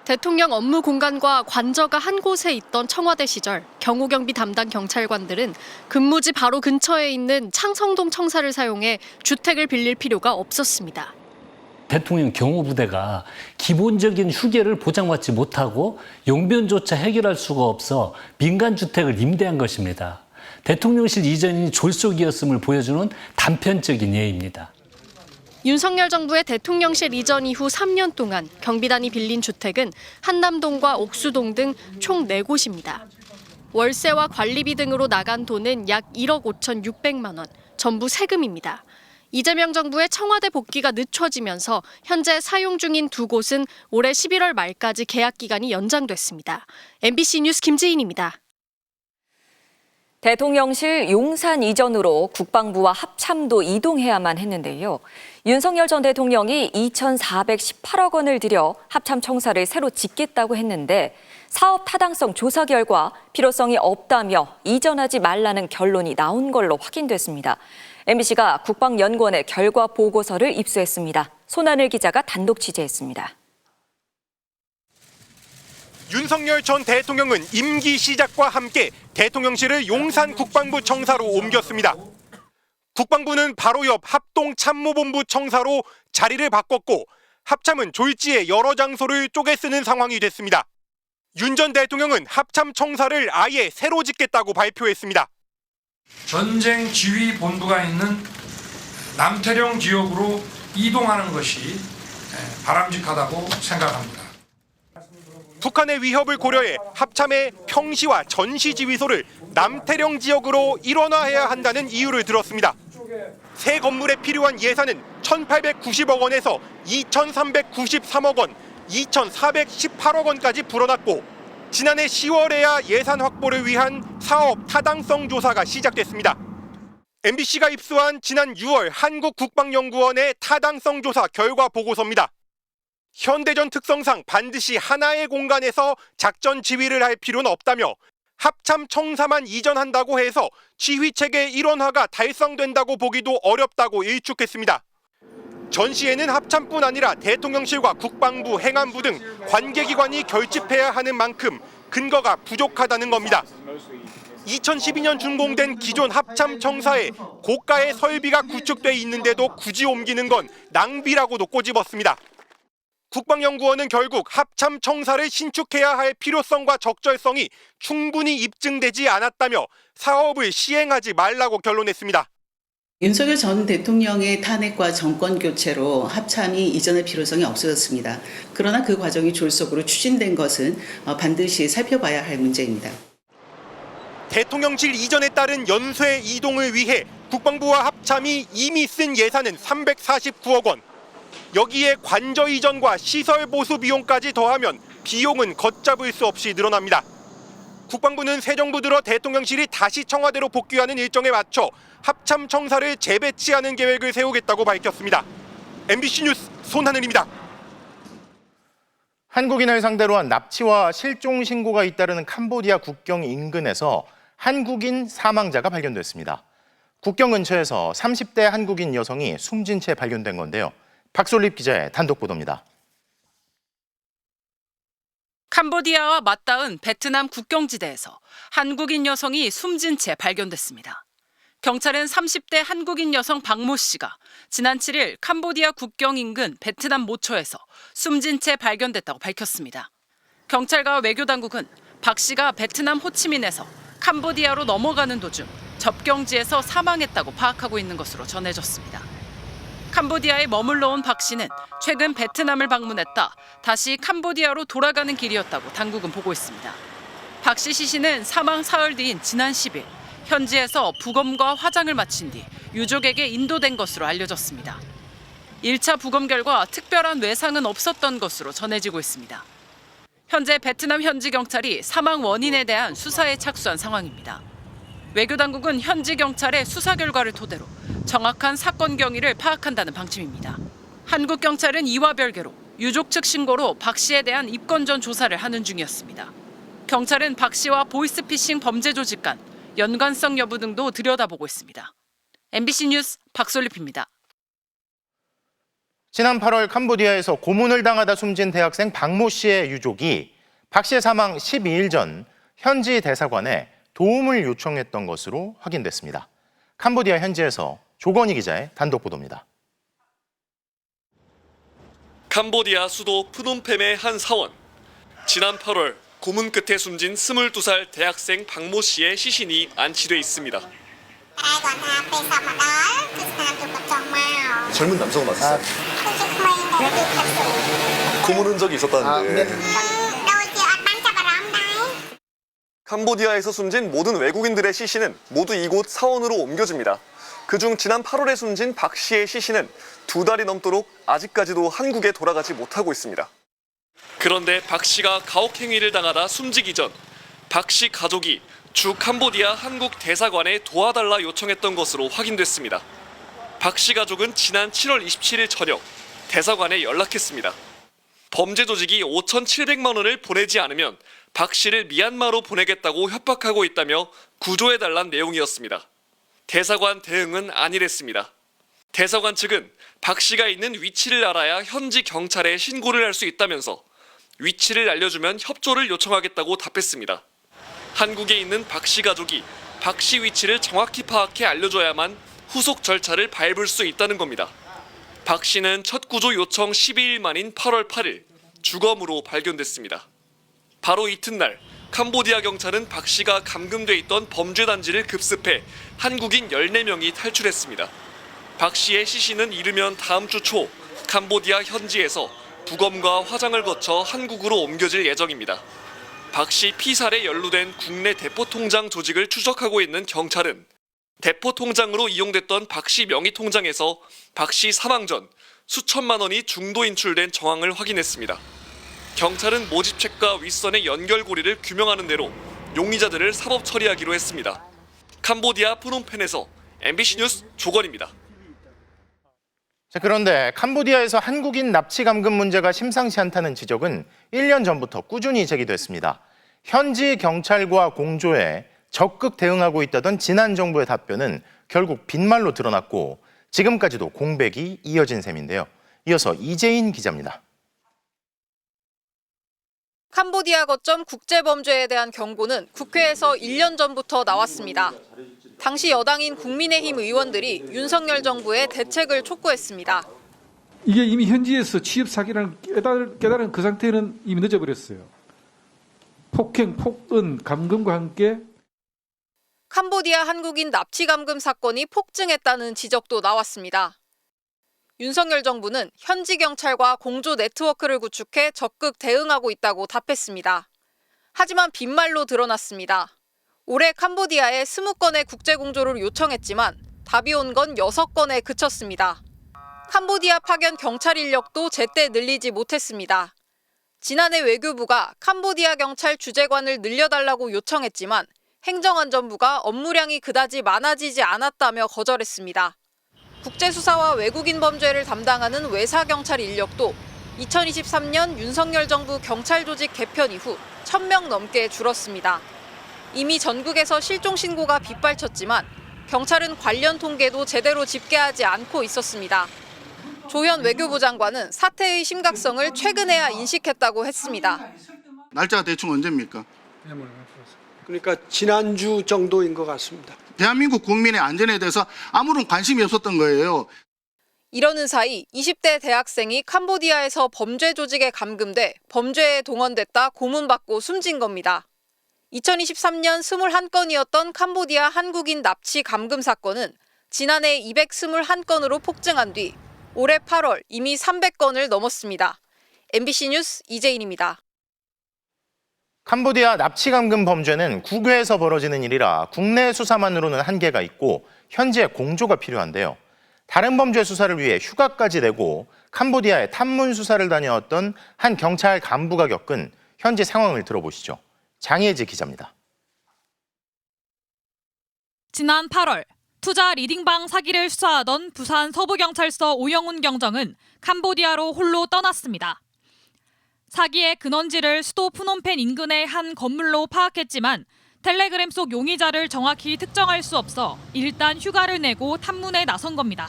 대통령 업무 공간과 관저가 한 곳에 있던 청와대 시절 경호경비 담당 경찰관들은 근무지 바로 근처에 있는 창성동 청사를 사용해 주택을 빌릴 필요가 없었습니다. 대통령 경호부대가 기본적인 휴게를 보장받지 못하고 용변조차 해결할 수가 없어 민간주택을 임대한 것입니다. 대통령실 이전이 졸속이었음을 보여주는 단편적인 예입니다. 윤석열 정부의 대통령실 이전 이후 3년 동안 경비단이 빌린 주택은 한남동과 옥수동 등 총 4곳입니다. 월세와 관리비 등으로 나간 돈은 약 1억 5,600만 원, 전부 세금입니다. 이재명 정부의 청와대 복귀가 늦춰지면서 현재 사용 중인 2곳은 올해 11월 말까지 계약 기간이 연장됐습니다. MBC 뉴스 김지인입니다. 대통령실 용산 이전으로 국방부와 합참도 이동해야만 했는데요. 윤석열 전 대통령이 2,418억 원을 들여 합참 청사를 새로 짓겠다고 했는데 사업 타당성 조사 결과 필요성이 없다며 이전하지 말라는 결론이 나온 걸로 확인됐습니다. MBC가 국방연구원의 결과 보고서를 입수했습니다. 손하늘 기자가 단독 취재했습니다. 윤석열 전 대통령은 임기 시작과 함께 대통령실을 용산 국방부 청사로 옮겼습니다. 국방부는 바로 옆 합동참모본부 청사로 자리를 바꿨고 합참은 졸지에 여러 장소를 쪼개 쓰는 상황이 됐습니다. 윤 전 대통령은 합참 청사를 아예 새로 짓겠다고 발표했습니다. 전쟁 지휘 본부가 있는 남태령 지역으로 이동하는 것이 바람직하다고 생각합니다. 북한의 위협을 고려해 합참의 평시와 전시 지휘소를 남태령 지역으로 일원화해야 한다는 이유를 들었습니다. 새 건물에 필요한 예산은 1,890억 원에서 2,393억 원, 2,418억 원까지 불어났고 지난해 10월에야 예산 확보를 위한 사업 타당성 조사가 시작됐습니다. MBC가 입수한 지난 6월 한국국방연구원의 타당성 조사 결과 보고서입니다. 현대전 특성상 반드시 하나의 공간에서 작전 지휘를 할 필요는 없다며 합참 청사만 이전한다고 해서 지휘체계 일원화가 달성된다고 보기도 어렵다고 일축했습니다. 전시에는 합참뿐 아니라 대통령실과 국방부, 행안부 등 관계기관이 결집해야 하는 만큼 근거가 부족하다는 겁니다. 2012년 준공된 기존 합참 청사에 고가의 설비가 구축돼 있는데도 굳이 옮기는 건 낭비라고도 꼬집었습니다. 국방연구원은 결국 합참 청사를 신축해야 할 필요성과 적절성이 충분히 입증되지 않았다며 사업을 시행하지 말라고 결론했습니다. 윤석열 전 대통령의 탄핵과 정권 교체로 합참이 이전의 필요성이 없어졌습니다. 그러나 그 과정이 졸속으로 추진된 것은 반드시 살펴봐야 할 문제입니다. 대통령실 이전에 따른 연쇄 이동을 위해 국방부와 합참이 이미 쓴 예산은 349억 원. 여기에 관저 이전과 시설 보수 비용까지 더하면 비용은 걷잡을 수 없이 늘어납니다. 국방부는 새 정부 들어 대통령실이 다시 청와대로 복귀하는 일정에 맞춰 합참 청사를 재배치하는 계획을 세우겠다고 밝혔습니다. MBC 뉴스 손하늘입니다. 한국인을 상대로 한 납치와 실종 신고가 잇따르는 캄보디아 국경 인근에서 한국인 사망자가 발견됐습니다. 국경 근처에서 30대 한국인 여성이 숨진 채 발견된 건데요. 박솔립 기자의 단독 보도입니다. 캄보디아와 맞닿은 베트남 국경지대에서 한국인 여성이 숨진 채 발견됐습니다. 경찰은 30대 한국인 여성 박모 씨가 지난 7일 캄보디아 국경 인근 베트남 모처에서 숨진 채 발견됐다고 밝혔습니다. 경찰과 외교당국은 박 씨가 베트남 호치민에서 캄보디아로 넘어가는 도중 접경지에서 사망했다고 파악하고 있는 것으로 전해졌습니다. 캄보디아에 머물러 온 박 씨는 최근 베트남을 방문했다 다시 캄보디아로 돌아가는 길이었다고 당국은 보고 있습니다. 박 씨 시신은 사망 사흘 뒤인 지난 10일 현지에서 부검과 화장을 마친 뒤 유족에게 인도된 것으로 알려졌습니다. 1차 부검 결과 특별한 외상은 없었던 것으로 전해지고 있습니다. 현재 베트남 현지 경찰이 사망 원인에 대한 수사에 착수한 상황입니다. 외교당국은 현지 경찰의 수사 결과를 토대로 정확한 사건 경위를 파악한다는 방침입니다. 한국 경찰은 이와 별개로 유족 측 신고로 박 씨에 대한 입건 전 조사를 하는 중이었습니다. 경찰은 박 씨와 보이스피싱 범죄 조직 간 연관성 여부 등도 들여다보고 있습니다. MBC 뉴스 박솔립입니다. 지난 8월 캄보디아에서 고문을 당하다 숨진 대학생 박모 씨의 유족이 박 씨의 사망 12일 전 현지 대사관에 도움을 요청했던 것으로 확인됐습니다. 캄보디아 현지에서 조건희 기자의 단독 보도입니다. 캄보디아 수도 프놈펜의 한 사원. 지난 8월 고문 끝에 숨진 22살 대학생 박모 씨의 시신이 안치돼 있습니다. 젊은 남성 맞았어요? 고문 흔적이 있었다는데. 캄보디아에서 숨진 모든 외국인들의 시신은 모두 이곳 사원으로 옮겨집니다. 그중 지난 8월에 숨진 박 씨의 시신은 2달이 넘도록 아직까지도 한국에 돌아가지 못하고 있습니다. 그런데 박 씨가 가혹행위를 당하다 숨지기 전 박 씨 가족이 주 캄보디아 한국 대사관에 도와달라 요청했던 것으로 확인됐습니다. 박 씨 가족은 지난 7월 27일 저녁 대사관에 연락했습니다. 범죄 조직이 5,700만 원을 보내지 않으면 박 씨를 미얀마로 보내겠다고 협박하고 있다며 구조해달란 내용이었습니다. 대사관 대응은 아니랬습니다. 대사관 측은 박 씨가 있는 위치를 알아야 현지 경찰에 신고를 할 수 있다면서 위치를 알려주면 협조를 요청하겠다고 답했습니다. 한국에 있는 박 씨 가족이 박 씨 위치를 정확히 파악해 알려줘야만 후속 절차를 밟을 수 있다는 겁니다. 박 씨는 첫 구조 요청 12일 만인 8월 8일 주검으로 발견됐습니다. 바로 이튿날 캄보디아 경찰은 박 씨가 감금돼 있던 범죄 단지를 급습해 한국인 14명이 탈출했습니다. 박 씨의 시신은 이르면 다음 주 초 캄보디아 현지에서 부검과 화장을 거쳐 한국으로 옮겨질 예정입니다. 박 씨 피살에 연루된 국내 대포통장 조직을 추적하고 있는 경찰은 대포통장으로 이용됐던 박 씨 명의통장에서 박 씨 사망 전 수천만 원이 중도 인출된 정황을 확인했습니다. 경찰은 모집책과 윗선의 연결고리를 규명하는 대로 용의자들을 사법 처리하기로 했습니다. 캄보디아 프놈펜에서 MBC 뉴스 조건입니다. 자, 그런데 캄보디아에서 한국인 납치 감금 문제가 심상치 않다는 지적은 1년 전부터 꾸준히 제기됐습니다. 현지 경찰과 공조에 적극 대응하고 있다던 지난 정부의 답변은 결국 빈말로 드러났고 지금까지도 공백이 이어진 셈인데요. 이어서 이재인 기자입니다. 캄보디아 거점 국제범죄에 대한 경고는 국회에서 1년 전부터 나왔습니다. 당시 여당인 국민의힘 의원들이 윤석열 정부의 대책을 촉구했습니다. 이게 이미 현지에서 취업 사기라는 깨달은 그 상태는 이미 늦어버렸어요. 폭행, 폭언, 감금과 함께 캄보디아 한국인 납치 감금 사건이 폭증했다는 지적도 나왔습니다. 윤석열 정부는 현지 경찰과 공조 네트워크를 구축해 적극 대응하고 있다고 답했습니다. 하지만 빈말로 드러났습니다. 올해 캄보디아에 20건의 국제공조를 요청했지만 답이 온 건 6건에 그쳤습니다. 캄보디아 파견 경찰 인력도 제때 늘리지 못했습니다. 지난해 외교부가 캄보디아 경찰 주재관을 늘려달라고 요청했지만 행정안전부가 업무량이 그다지 많아지지 않았다며 거절했습니다. 국제수사와 외국인 범죄를 담당하는 외사경찰 인력도 2023년 윤석열 정부 경찰 조직 개편 이후 1,000명 넘게 줄었습니다. 이미 전국에서 실종 신고가 빗발쳤지만 경찰은 관련 통계도 제대로 집계하지 않고 있었습니다. 조현 외교부 장관은 사태의 심각성을 최근에야 인식했다고 했습니다. 날짜가 대충 언제입니까? 그러니까 지난주 정도인 것 같습니다. 대한민국 국민의 안전에 대해서 아무런 관심이 없었던 거예요. 이러는 사이 20대 대학생이 캄보디아에서 범죄 조직에 감금돼 범죄에 동원됐다 고문받고 숨진 겁니다. 2023년 21건이었던 캄보디아 한국인 납치 감금 사건은 지난해 221건으로 폭증한 뒤 올해 8월 이미 300건을 넘었습니다. MBC 뉴스 이재인입니다. 캄보디아 납치 감금 범죄는 국외에서 벌어지는 일이라 국내 수사만으로는 한계가 있고 현지의 공조가 필요한데요. 다른 범죄 수사를 위해 휴가까지 내고 캄보디아에 탐문 수사를 다녀왔던 한 경찰 간부가 겪은 현지 상황을 들어보시죠. 장혜지 기자입니다. 지난 8월 투자 리딩방 사기를 수사하던 부산 서부경찰서 오영훈 경정은 캄보디아로 홀로 떠났습니다. 사기의 근원지를 수도 푸놈펜 인근의 한 건물로 파악했지만 텔레그램 속 용의자를 정확히 특정할 수 없어 일단 휴가를 내고 탐문에 나선 겁니다.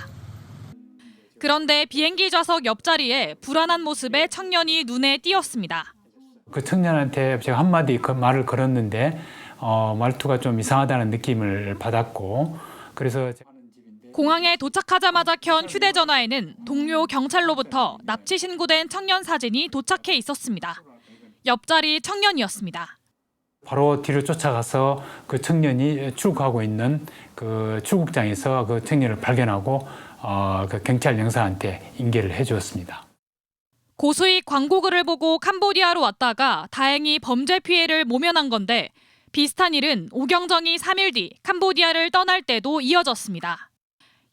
그런데 비행기 좌석 옆자리에 불안한 모습의 청년이 눈에 띄었습니다. 그 청년한테 제가 한마디 말을 걸었는데 말투가 좀 이상하다는 느낌을 받았고 그래서 공항에 도착하자마자 켠 휴대전화에는 동료 경찰로부터 납치 신고된 청년 사진이 도착해 있었습니다. 옆자리 청년이었습니다. 바로 뒤로 쫓아가서 그 청년이 출국하고 있는 그 출국장에서 그 청년을 발견하고 그 경찰 영사한테 인계를 해주었습니다. 고수익 광고글을 보고 캄보디아로 왔다가 다행히 범죄 피해를 모면한 건데 비슷한 일은 오경정이 3일 뒤 캄보디아를 떠날 때도 이어졌습니다.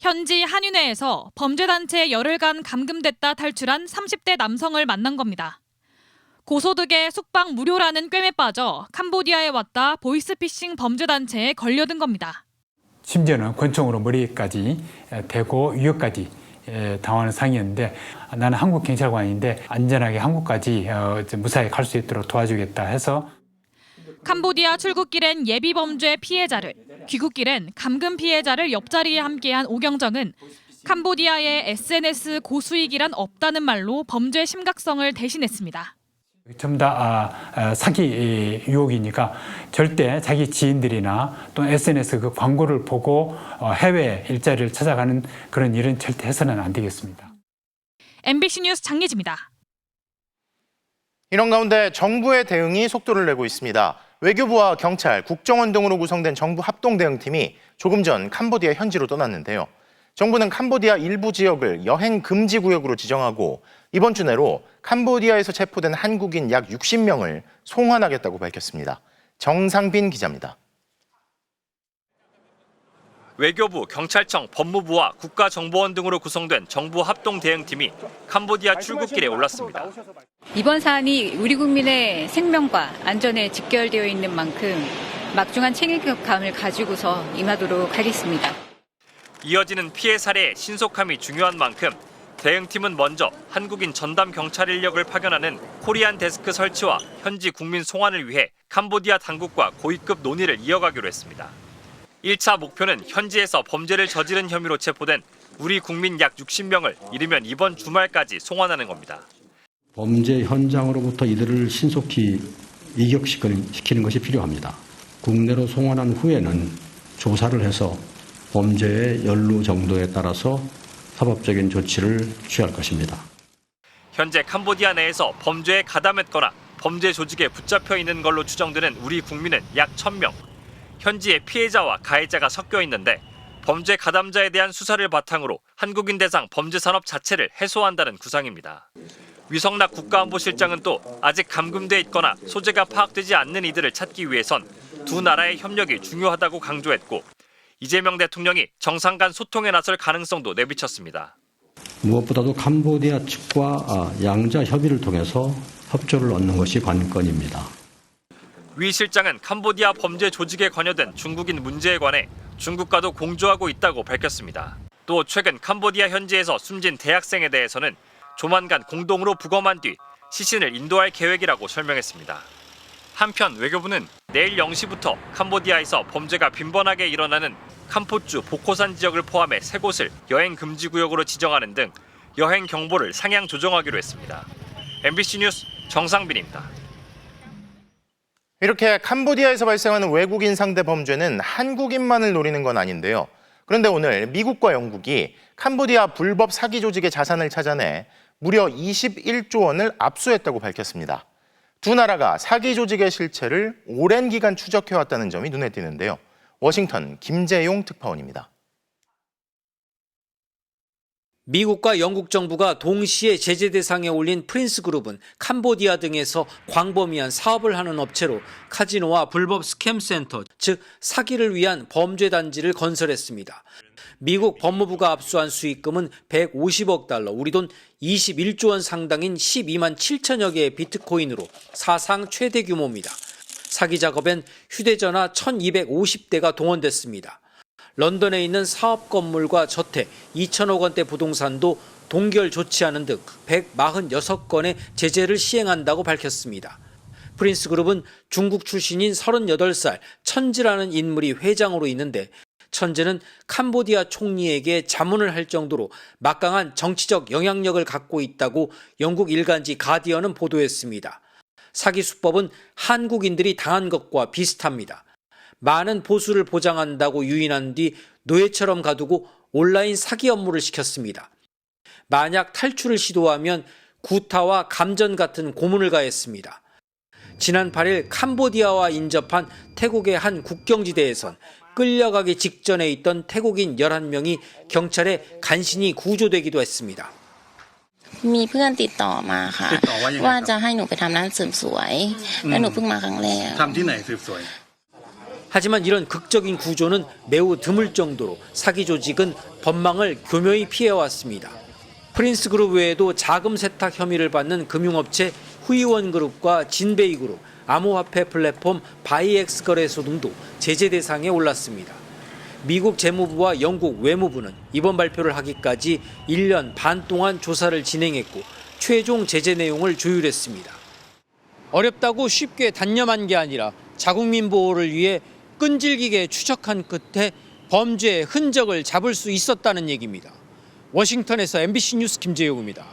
현지 한윤회에서 범죄단체에 열흘간 감금됐다 탈출한 30대 남성을 만난 겁니다. 고소득에 숙박 무료라는 꿰매 빠져 캄보디아에 왔다 보이스피싱 범죄단체에 걸려든 겁니다. 심지어는 권총으로 머리까지 대고 위협까지 당하는 상황이었는데 나는 한국 경찰관인데 안전하게 한국까지 무사히 갈 수 있도록 도와주겠다 해서 캄보디아 출국길엔 예비 범죄 피해자를, 귀국길엔 감금 피해자를 옆자리에 함께한 오경정은 캄보디아의 SNS 고수익이란 없다는 말로 범죄 심각성을 대신했습니다. 전부 다 사기 유혹이니까 절대 자기 지인들이나 또 SNS 그 광고를 보고 해외 일자리를 찾아가는 그런 일은 절대 해서는 안 되겠습니다. MBC 뉴스 장예지입니다. 이런 가운데 정부의 대응이 속도를 내고 있습니다. 외교부와 경찰, 국정원 등으로 구성된 정부 합동대응팀이 조금 전 캄보디아 현지로 떠났는데요. 정부는 캄보디아 일부 지역을 여행 금지 구역으로 지정하고 이번 주 내로 캄보디아에서 체포된 한국인 약 60명을 송환하겠다고 밝혔습니다. 정상빈 기자입니다. 외교부, 경찰청, 법무부와 국가정보원 등으로 구성된 정부 합동대응팀이 캄보디아 출국길에 올랐습니다. 이번 사안이 우리 국민의 생명과 안전에 직결되어 있는 만큼 막중한 책임감을 가지고서 임하도록 하겠습니다. 이어지는 피해 사례의 신속함이 중요한 만큼 대응팀은 먼저 한국인 전담 경찰 인력을 파견하는 코리안 데스크 설치와 현지 국민 송환을 위해 캄보디아 당국과 고위급 논의를 이어가기로 했습니다. 1차 목표는 현지에서 범죄를 저지른 혐의로 체포된 우리 국민 약 60명을 이르면 이번 주말까지 송환하는 겁니다. 범죄 현장으로부터 이들을 신속히 이격시키는 것이 필요합니다. 국내로 송환한 후에는 조사를 해서 범죄의 연루 정도에 따라서 사법적인 조치를 취할 것입니다. 현재 캄보디아 내에서 범죄에 가담했거나 범죄 조직에 붙잡혀 있는 걸로 추정되는 우리 국민은 약 1,000명. 현지에 피해자와 가해자가 섞여 있는데 범죄 가담자에 대한 수사를 바탕으로 한국인 대상 범죄 산업 자체를 해소한다는 구상입니다. 위성락 국가안보실장은 또 아직 감금돼 있거나 소재가 파악되지 않는 이들을 찾기 위해선 두 나라의 협력이 중요하다고 강조했고 이재명 대통령이 정상 간 소통에 나설 가능성도 내비쳤습니다. 무엇보다도 캄보디아 측과 양자 협의를 통해서 협조를 얻는 것이 관건입니다. 위 실장은 캄보디아 범죄 조직에 관여된 중국인 문제에 관해 중국과도 공조하고 있다고 밝혔습니다. 또 최근 캄보디아 현지에서 숨진 대학생에 대해서는 조만간 공동으로 부검한 뒤 시신을 인도할 계획이라고 설명했습니다. 한편 외교부는 내일 0시부터 캄보디아에서 범죄가 빈번하게 일어나는 캄포주 보코산 지역을 포함해 3곳을 여행 금지 구역으로 지정하는 등 여행 경보를 상향 조정하기로 했습니다. MBC 뉴스 정상빈입니다. 이렇게 캄보디아에서 발생하는 외국인 상대 범죄는 한국인만을 노리는 건 아닌데요. 그런데 오늘 미국과 영국이 캄보디아 불법 사기 조직의 자산을 찾아내 무려 21조 원을 압수했다고 밝혔습니다. 두 나라가 사기 조직의 실체를 오랜 기간 추적해왔다는 점이 눈에 띄는데요. 워싱턴 김재용 특파원입니다. 미국과 영국 정부가 동시에 제재 대상에 올린 프린스 그룹은 캄보디아 등에서 광범위한 사업을 하는 업체로 카지노와 불법 스캠 센터, 즉 사기를 위한 범죄 단지를 건설했습니다. 미국 법무부가 압수한 수익금은 150억 달러, 우리 돈 21조 원 상당인 12만 7천여 개의 비트코인으로 사상 최대 규모입니다. 사기 작업엔 휴대전화 1250대가 동원됐습니다. 런던에 있는 사업 건물과 저택 2천억 원대 부동산도 동결 조치하는 등 146건의 제재를 시행한다고 밝혔습니다. 프린스 그룹은 중국 출신인 38살 천지라는 인물이 회장으로 있는데 천지는 캄보디아 총리에게 자문을 할 정도로 막강한 정치적 영향력을 갖고 있다고 영국 일간지 가디언은 보도했습니다. 사기 수법은 한국인들이 당한 것과 비슷합니다. 많은 보수를 보장한다고 유인한 뒤 노예처럼 가두고 온라인 사기 업무를 시켰습니다. 만약 탈출을 시도하면 구타와 감전 같은 고문을 가했습니다. 지난 8일 캄보디아와 인접한 태국의 한 국경지대에선 끌려가기 직전에 있던 태국인 11명이 경찰에 간신히 구조되기도 했습니다. มีเพื่อนติดต่อมาค่ะว่าจะให้หนูไปทำร้านเสริมสวยและหนูเพิ่งมาครั้งแรก ทำที่ไหนสืบสวน 하지만 이런 극적인 구조는 매우 드물 정도로 사기 조직은 법망을 교묘히 피해왔습니다. 프린스 그룹 외에도 자금 세탁 혐의를 받는 금융업체 후이원 그룹과 진베이 그룹, 암호화폐 플랫폼 바이엑스 거래소 등도 제재 대상에 올랐습니다. 미국 재무부와 영국 외무부는 이번 발표를 하기까지 1년 반 동안 조사를 진행했고 최종 제재 내용을 조율했습니다. 어렵다고 쉽게 단념한 게 아니라 자국민 보호를 위해 끈질기게 추적한 끝에 범죄의 흔적을 잡을 수 있었다는 얘기입니다. 워싱턴에서 MBC 뉴스 김재용입니다.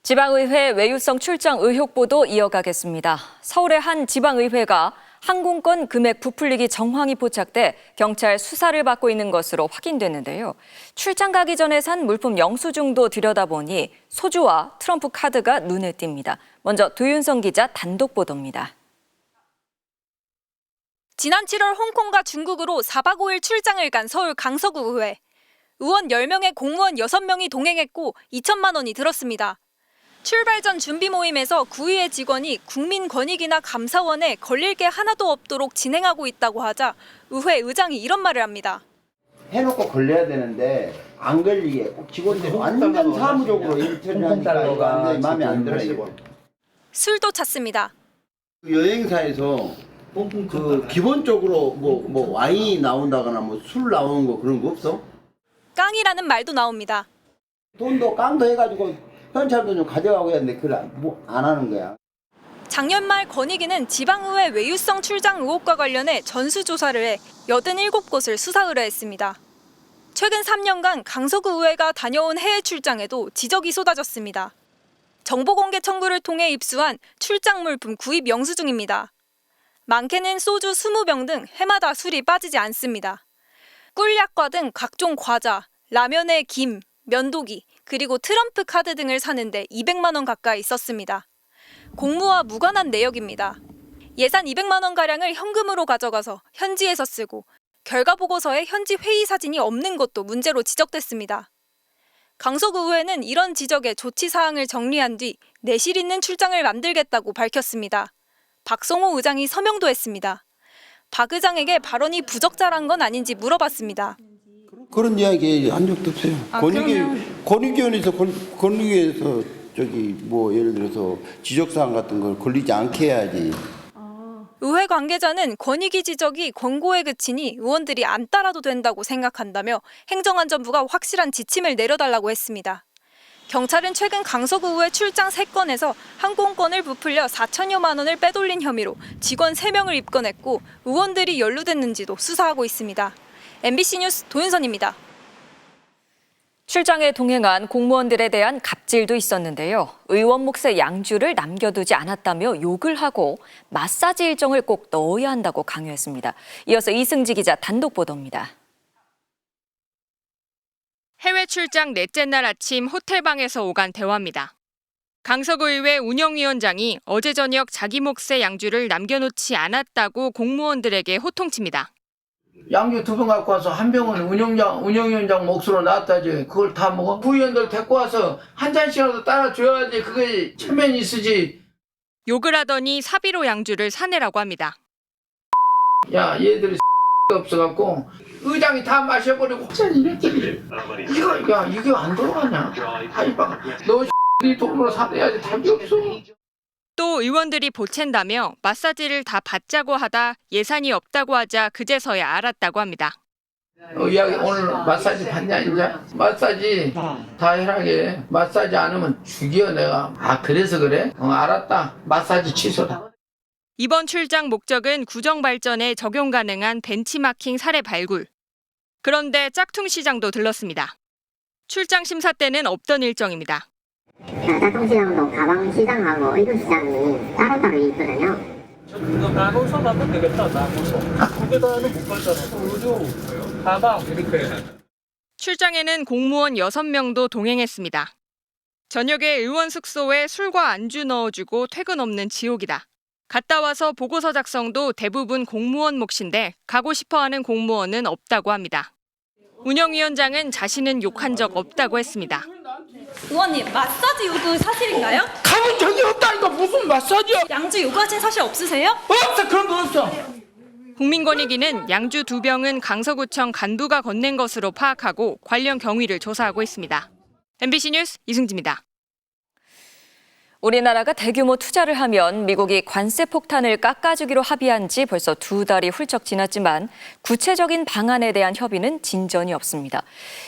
지방의회 외유성 출장 의혹 보도 이어가겠습니다. 서울의 한 지방의회가 항공권 금액 부풀리기 정황이 포착돼 경찰 수사를 받고 있는 것으로 확인됐는데요. 출장 가기 전에 산 물품 영수증도 들여다보니 소주와 트럼프 카드가 눈에 띕니다. 먼저 도윤성 기자 단독 보도입니다. 지난 7월 홍콩과 중국으로 4박 5일 출장을 간 서울 강서구 의회. 의원 10명에 공무원 6명이 동행했고 2천만 원이 들었습니다. 출발 전 준비 모임에서 구의회 직원이 국민권익위나 감사원에 걸릴 게 하나도 없도록 진행하고 있다고 하자 의회 의장이 이런 말을 합니다. 해놓고 걸려야 되는데 안 걸리게 꼭 직원들이 완전 사무적으로 일 처리하니까 마음에 안 들어요. 술도 찼습니다. 여행사에서 그 기본적으로 뭐 와인이 나온다거나 뭐 술 나오는 거 그런 거 없어? 깡이라는 말도 나옵니다. 돈도 깡도 해가지고 현찰도 좀 가져가고 했는데 그걸 안 하는 거야. 작년 말 권익위는 지방의회 외유성 출장 의혹과 관련해 전수조사를 해 87곳을 수사 의뢰했습니다. 최근 3년간 강서구 의회가 다녀온 해외 출장에도 지적이 쏟아졌습니다. 정보공개 청구를 통해 입수한 출장 물품 구입 영수증입니다. 많게는 소주 20병 등 해마다 술이 빠지지 않습니다. 꿀약과 등 각종 과자, 라면에 김, 면도기, 그리고 트럼프 카드 등을 사는데 200만 원 가까이 썼습니다. 공무와 무관한 내역입니다. 예산 200만 원가량을 현금으로 가져가서 현지에서 쓰고 결과 보고서에 현지 회의 사진이 없는 것도 문제로 지적됐습니다. 강서구 의회는 이런 지적에 조치 사항을 정리한 뒤 내실 있는 출장을 만들겠다고 밝혔습니다. 박성호 의장이 서명도 했습니다. 박 의장에게 발언이 부적절한 건 아닌지 물어봤습니다. 그런 이야기 한 적도 없어요. 권익위원회에서 저기 뭐 예를 들어서 지적사항 같은 걸 걸리지 않게 해야지. 의회 관계자는 권익위 지적이 권고에 그치니 의원들이 안 따라도 된다고 생각한다며 행정안전부가 확실한 지침을 내려달라고 했습니다. 경찰은 최근 강서구 의회 출장 3건에서 항공권을 부풀려 4천여만 원을 빼돌린 혐의로 직원 3명을 입건했고 의원들이 연루됐는지도 수사하고 있습니다. MBC 뉴스 도윤선입니다. 출장에 동행한 공무원들에 대한 갑질도 있었는데요. 의원 몫의 양주를 남겨두지 않았다며 욕을 하고 마사지 일정을 꼭 넣어야 한다고 강요했습니다. 이어서 이승지 기자 단독 보도입니다. 해외 출장 넷째 날 아침 호텔방에서 오간 대화입니다. 강서구의회 운영위원장이 어제 저녁 자기 몫의 양주를 남겨놓지 않았다고 공무원들에게 호통칩니다. 양주 2병 갖고 와서 한 병은 운영위원장 몫으로 놨다지. 그걸 다 먹어? 부위원들 데리고 와서 한 잔씩이라도 따라줘야지. 그게 체면이 있으지. 욕을 하더니 사비로 양주를 사내라고 합니다. 야, 얘들이 없어갖고 의장이 다 마셔버리고 이랬더니 이거 안 돌아가냐? 하이바가 너 네 돈으로 살아야지 답이 없어. 또 의원들이 보챈다며 마사지를 다 받자고 하다 예산이 없다고 하자 그제서야 알았다고 합니다. 이야기 오늘 마사지 받냐 이제? 마사지 다 해라게. 마사지 안 하면 죽여 내가. 아 그래서 그래? 알았다. 마사지 취소다. 이번 출장 목적은 구정 발전에 적용 가능한 벤치마킹 사례 발굴. 그런데 짝퉁시장도 들렀습니다. 출장 심사 때는 없던 일정입니다. 짝퉁시장도 가방 시장하고 의류 시장이 따로따로 있거든요. 나눠서 가면 되겠다. 나눠서. 두 개다는 못 갔잖아. 의류, 가방 이렇게. 출장에는 공무원 6명도 동행했습니다. 저녁에 의원 숙소에 술과 안주 넣어주고 퇴근 없는 지옥이다. 갔다 와서 보고서 작성도 대부분 공무원 몫인데 가고 싶어하는 공무원은 없다고 합니다. 운영위원장은 자신은 욕한 적 없다고 했습니다. 의원님, 마사지 요구 사실인가요? 가본 적이 없다니까 무슨 마사지야? 양주 요구하신 사실 없으세요? 없어 그런 거 없어. 국민권익위는 양주 2병은 강서구청 간부가 건넨 것으로 파악하고 관련 경위를 조사하고 있습니다. MBC 뉴스 이승지입니다. 우리나라가 대규모 투자를 하면 미국이 관세 폭탄을 깎아주기로 합의한 지 벌써 2달이 훌쩍 지났지만 구체적인 방안에 대한 협의는 진전이 없습니다.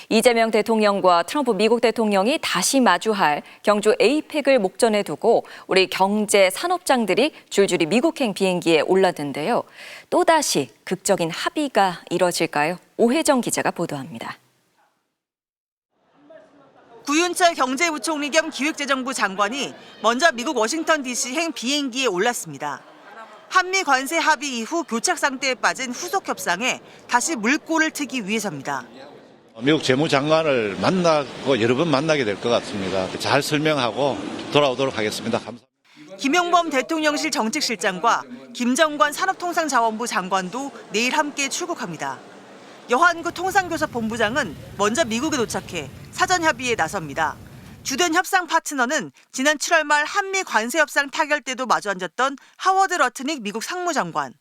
이재명 대통령과 트럼프 미국 대통령이 다시 마주할 경주 에이펙을 목전에 두고 우리 경제 산업장들이 줄줄이 미국행 비행기에 올랐는데요. 또다시 극적인 합의가 이뤄질까요? 오혜정 기자가 보도합니다. 구윤철 경제부총리 겸 기획재정부 장관이 먼저 미국 워싱턴 DC행 비행기에 올랐습니다. 한미 관세 합의 이후 교착 상태에 빠진 후속 협상에 다시 물꼬를 트기 위해서입니다. 미국 재무장관을 만나고 여러 번 만나게 될 것 같습니다. 잘 설명하고 돌아오도록 하겠습니다. 감사합니다. 김용범 대통령실 정책실장과 김정관 산업통상자원부 장관도 내일 함께 출국합니다. 여한구 통상교섭본부장은 먼저 미국에 도착해 사전 협의에 나섭니다. 주된 협상 파트너는 지난 7월 말 한미 관세 협상 타결 때도 마주 앉았던 하워드 러트닉 미국 상무장관.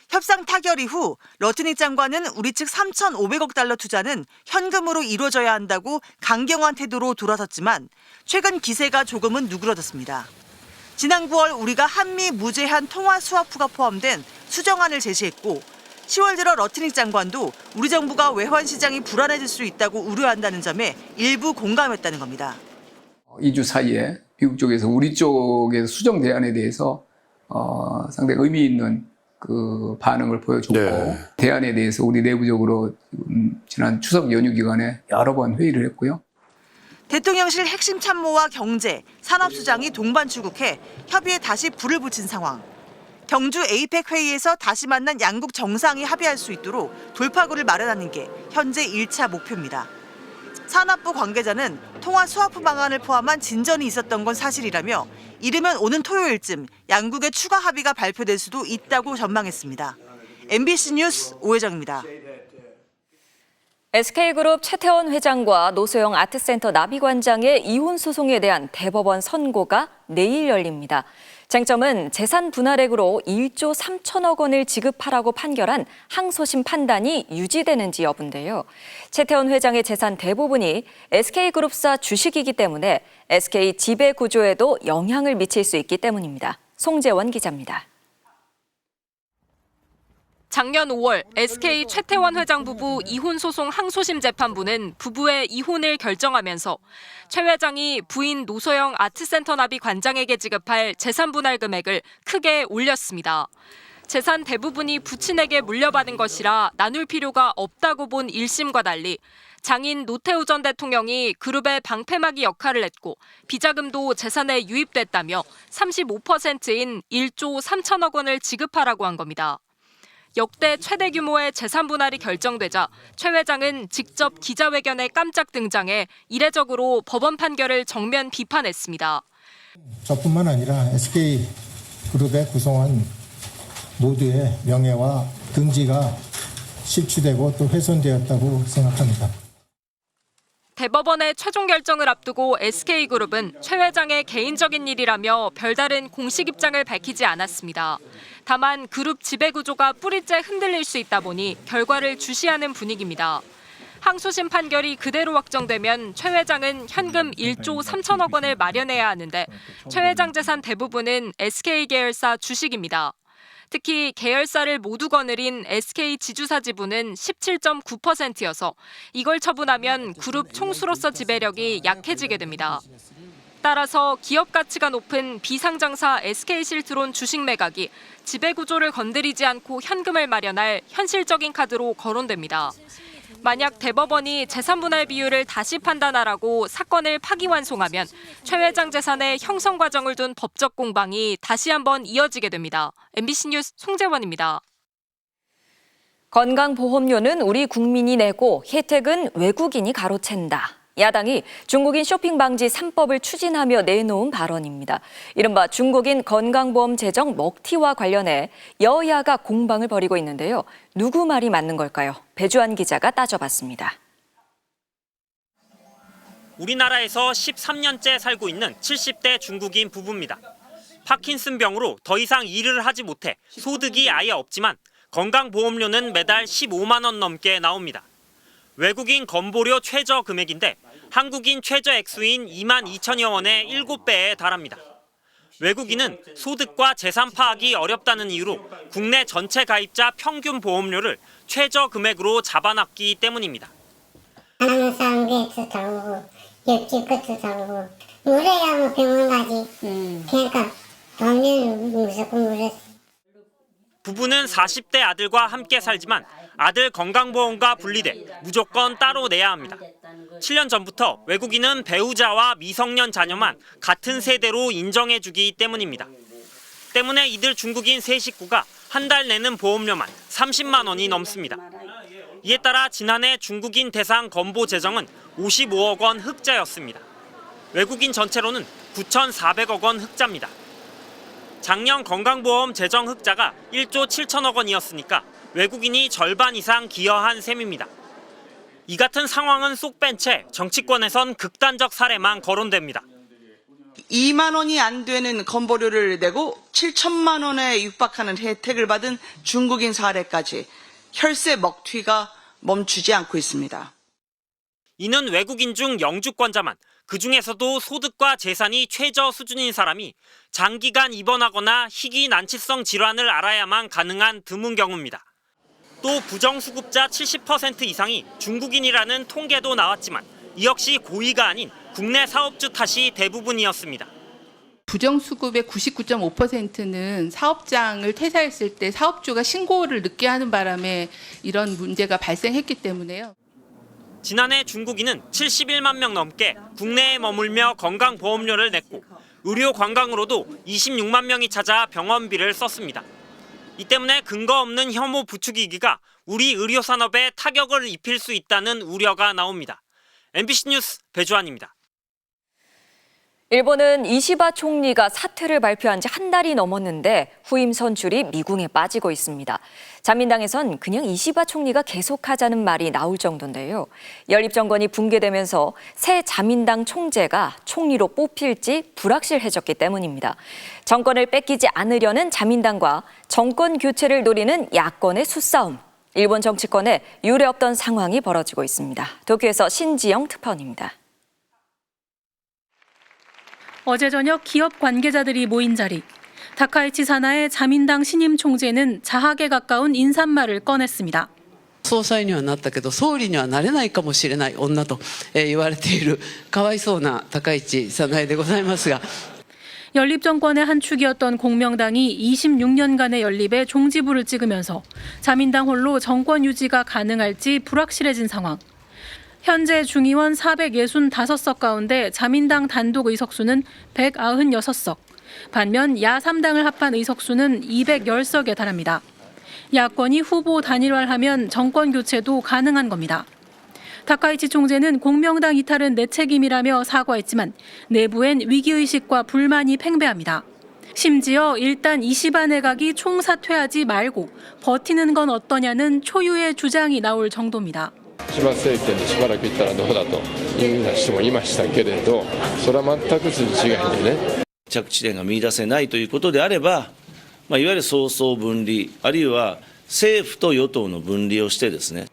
협상 타결 이후 러트닉 장관은 우리 측 3,500억 달러 투자는 현금으로 이루어져야 한다고 강경한 태도로 돌아섰지만 최근 기세가 조금은 누그러졌습니다. 지난 9월 우리가 한미 무제한 통화 스와프가 포함된 수정안을 제시했고 10월 들어 러트닉 장관도 우리 정부가 외환 시장이 불안해질 수 있다고 우려한다는 점에 일부 공감했다는 겁니다. 2주 사이에 미국 쪽에서 우리 쪽에서 수정 대안에 대해서 상당히 의미 있는 그 반응을 보여줬고 대안에 대해서 우리 내부적으로 지난 추석 연휴 기간에 여러 번 회의를 했고요. 대통령실 핵심 참모와 경제, 산업수장이 동반 출국해 협의에 다시 불을 붙인 상황. 경주 에이펙 회의에서 다시 만난 양국 정상이 합의할 수 있도록 돌파구를 마련하는 게 현재 1차 목표입니다. 산업부 관계자는 통화 스와프 방안을 포함한 진전이 있었던 건 사실이라며 이르면 오는 토요일쯤 양국의 추가 합의가 발표될 수도 있다고 전망했습니다. MBC 뉴스 오혜정입니다. SK그룹 최태원 회장과 노소영 아트센터 나비관장의 이혼 소송에 대한 대법원 선고가 내일 열립니다. 쟁점은 재산 분할액으로 1조 3천억 원을 지급하라고 판결한 항소심 판단이 유지되는지 여부인데요. 최태원 회장의 재산 대부분이 SK그룹사 주식이기 때문에 SK 지배 구조에도 영향을 미칠 수 있기 때문입니다. 송재원 기자입니다. 작년 5월 SK 최태원 회장 부부 이혼 소송 항소심 재판부는 부부의 이혼을 결정하면서 최 회장이 부인 노소영 아트센터 나비 관장에게 지급할 재산 분할 금액을 크게 올렸습니다. 재산 대부분이 부친에게 물려받은 것이라 나눌 필요가 없다고 본 1심과 달리 장인 노태우 전 대통령이 그룹의 방패막이 역할을 했고 비자금도 재산에 유입됐다며 35%인 1조 3천억 원을 지급하라고 한 겁니다. 역대 최대 규모의 재산 분할이 결정되자 최 회장은 직접 기자회견에 깜짝 등장해 이례적으로 법원 판결을 정면 비판했습니다. 저뿐만 아니라 SK그룹의 구성원 모두의 명예와 등지가 실추되고 또 훼손되었다고 생각합니다. 대법원의 최종 결정을 앞두고 SK그룹은 최 회장의 개인적인 일이라며 별다른 공식 입장을 밝히지 않았습니다. 다만 그룹 지배구조가 뿌리째 흔들릴 수 있다 보니 결과를 주시하는 분위기입니다. 항소심 판결이 그대로 확정되면 최 회장은 현금 1조 3천억 원을 마련해야 하는데 최 회장 재산 대부분은 SK계열사 주식입니다. 특히 계열사를 모두 거느린 SK 지주사 지분은 17.9%여서 이걸 처분하면 그룹 총수로서 지배력이 약해지게 됩니다. 따라서 기업 가치가 높은 비상장사 SK실트론 주식 매각이 지배구조를 건드리지 않고 현금을 마련할 현실적인 카드로 거론됩니다. 만약 대법원이 재산분할 비율을 다시 판단하라고 사건을 파기환송하면 최 회장 재산의 형성 과정을 둔 법적 공방이 다시 한번 이어지게 됩니다. MBC 뉴스 송재원입니다. 건강보험료는 우리 국민이 내고 혜택은 외국인이 가로챈다. 야당이 중국인 쇼핑 방지 3법을 추진하며 내놓은 발언입니다. 이른바 중국인 건강보험 제정 먹튀와 관련해 여야가 공방을 벌이고 있는데요. 누구 말이 맞는 걸까요? 배주한 기자가 따져봤습니다. 우리나라에서 13년째 살고 있는 70대 중국인 부부입니다. 파킨슨병으로 더 이상 일을 하지 못해 소득이 아예 없지만 건강보험료는 매달 15만 원 넘게 나옵니다. 외국인 건보료 최저 금액인데 한국인 최저 액수인 2만 2천여 원의 7배에 달합니다. 외국인은 소득과 재산 파악이 어렵다는 이유로 국내 전체 가입자 평균 보험료를 최저 금액으로 잡아놨기 때문입니다. 한국 사람들도 다르고 옆집 것도 다르고 물어야 뭐 병원 가지. 그러니까 보험료는 무조건 물었어. 부부는 40대 아들과 함께 살지만 아들 건강보험과 분리돼 무조건 따로 내야 합니다. 7년 전부터 외국인은 배우자와 미성년 자녀만 같은 세대로 인정해주기 때문입니다. 때문에 이들 중국인 세 식구가 한 달 내는 보험료만 30만 원이 넘습니다. 이에 따라 지난해 중국인 대상 건보 재정은 55억 원 흑자였습니다. 외국인 전체로는 9,400억 원 흑자입니다. 작년 건강보험 재정 흑자가 1조 7천억 원이었으니까 외국인이 절반 이상 기여한 셈입니다. 이 같은 상황은 쏙 뺀 채 정치권에선 극단적 사례만 거론됩니다. 2만 원이 안 되는 건보료를 내고 7천만 원에 육박하는 혜택을 받은 중국인 사례까지 혈세 먹튀가 멈추지 않고 있습니다. 이는 외국인 중 영주권자만, 그중에서도 소득과 재산이 최저 수준인 사람이 장기간 입원하거나 희귀 난치성 질환을 앓아야만 가능한 드문 경우입니다. 또 부정수급자 70% 이상이 중국인이라는 통계도 나왔지만 이 역시 고의가 아닌 국내 사업주 탓이 대부분이었습니다. 부정수급의 99.5%는 사업장을 퇴사했을 때 사업주가 신고를 늦게 하는 바람에 이런 문제가 발생했기 때문에요. 지난해 중국인은 71만 명 넘게 국내에 머물며 건강보험료를 냈고 의료 관광으로도 26만 명이 찾아 병원비를 썼습니다. 이 때문에 근거 없는 혐오 부추기기가 우리 의료산업에 타격을 입힐 수 있다는 우려가 나옵니다. MBC 뉴스 배주환입니다. 일본은 이시바 총리가 사퇴를 발표한 지 한 달이 넘었는데 후임 선출이 미궁에 빠지고 있습니다. 자민당에선 그냥 이시바 총리가 계속하자는 말이 나올 정도인데요. 연립정권이 붕괴되면서 새 자민당 총재가 총리로 뽑힐지 불확실해졌기 때문입니다. 정권을 뺏기지 않으려는 자민당과 정권 교체를 노리는 야권의 수싸움. 일본 정치권에 유례없던 상황이 벌어지고 있습니다. 도쿄에서 신지영 특파원입니다. 어제 저녁 기업 관계자들이 모인 자리. 다카이치 사나의 자민당 신임 총재는 자학에 가까운 인사말을 꺼냈습니다. 総裁にはなったけど総理にはなれないかもしれない女と言われているかわいそうな高市早苗でございますが 연립정권의 한 축이었던 공명당이 26년간의 연립에 종지부를 찍으면서 자민당 홀로 정권 유지가 가능할지 불확실해진 상황. 현재 중의원 465석 가운데 자민당 단독 의석수는 196석, 반면 야3당을 합한 의석수는 210석에 달합니다. 야권이 후보 단일화하면 정권 교체도 가능한 겁니다. 다카이치 총재는 공명당 이탈은 내 책임이라며 사과했지만 내부엔 위기의식과 불만이 팽배합니다. 심지어 일단 이시바 내각이 총사퇴하지 말고 버티는 건 어떠냐는 초유의 주장이 나올 정도입니다. 石破政権でしばらくいったらどうだとな人もいましたけれど、それは全く筋違いでね。着地点が見出せないということであれば、いわゆる総総分離、あるいは政府と与党の分離をしてですね。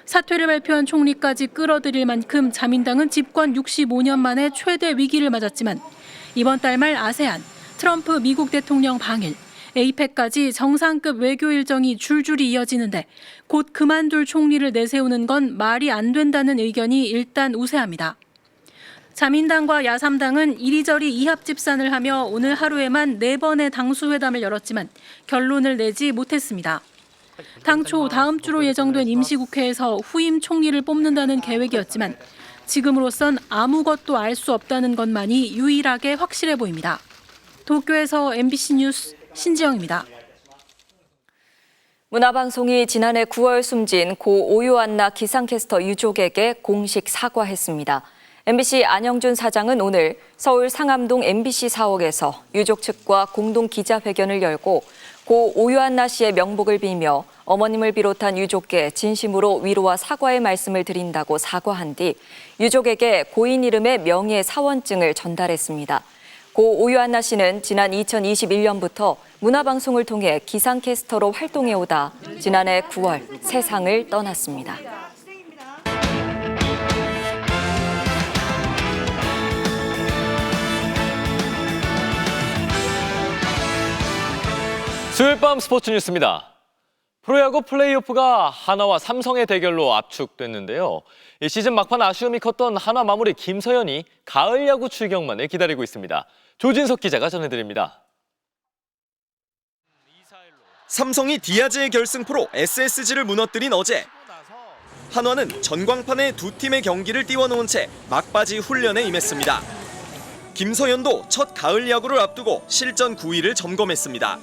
사퇴를 발표한 총리까지 끌어들일 만큼 자민당은 집권 65년 만에 최대 위기를 맞았지만 이번 달 말 아세안, 트럼프 미국 대통령 방일, 에이펙까지 정상급 외교 일정이 줄줄이 이어지는데 곧 그만둘 총리를 내세우는 건 말이 안 된다는 의견이 일단 우세합니다. 자민당과 야3당은 이리저리 이합집산을 하며 오늘 하루에만 4번의 당수회담을 열었지만 결론을 내지 못했습니다. 당초 다음 주로 예정된 임시국회에서 후임 총리를 뽑는다는 계획이었지만 지금으로선 아무것도 알 수 없다는 것만이 유일하게 확실해 보입니다. 도쿄에서 MBC 뉴스 신지영입니다. 문화방송이 지난해 9월 숨진 고 오유안나 기상캐스터 유족에게 공식 사과했습니다. MBC 안영준 사장은 오늘 서울 상암동 MBC 사옥에서 유족 측과 공동 기자회견을 열고 고 오유안나 씨의 명복을 빌며 어머님을 비롯한 유족께 진심으로 위로와 사과의 말씀을 드린다고 사과한 뒤 유족에게 고인 이름의 명예사원증을 전달했습니다. 고 오유안나 씨는 지난 2021년부터 문화방송을 통해 기상캐스터로 활동해오다 지난해 9월 세상을 떠났습니다. 수요일 밤 스포츠 뉴스입니다. 프로야구 플레이오프가 하나와 삼성의 대결로 압축됐는데요. 이 시즌 막판 아쉬움이 컸던 하나 마무리 김서현이 가을 야구 출격만을 기다리고 있습니다. 조진석 기자가 전해드립니다. 삼성이 디아즈의 결승프로 SSG를 무너뜨린 어제 한화는 전광판에 두 팀의 경기를 띄워놓은 채 막바지 훈련에 임했습니다. 김서현도 첫 가을 야구를 앞두고 실전 9위를 점검했습니다.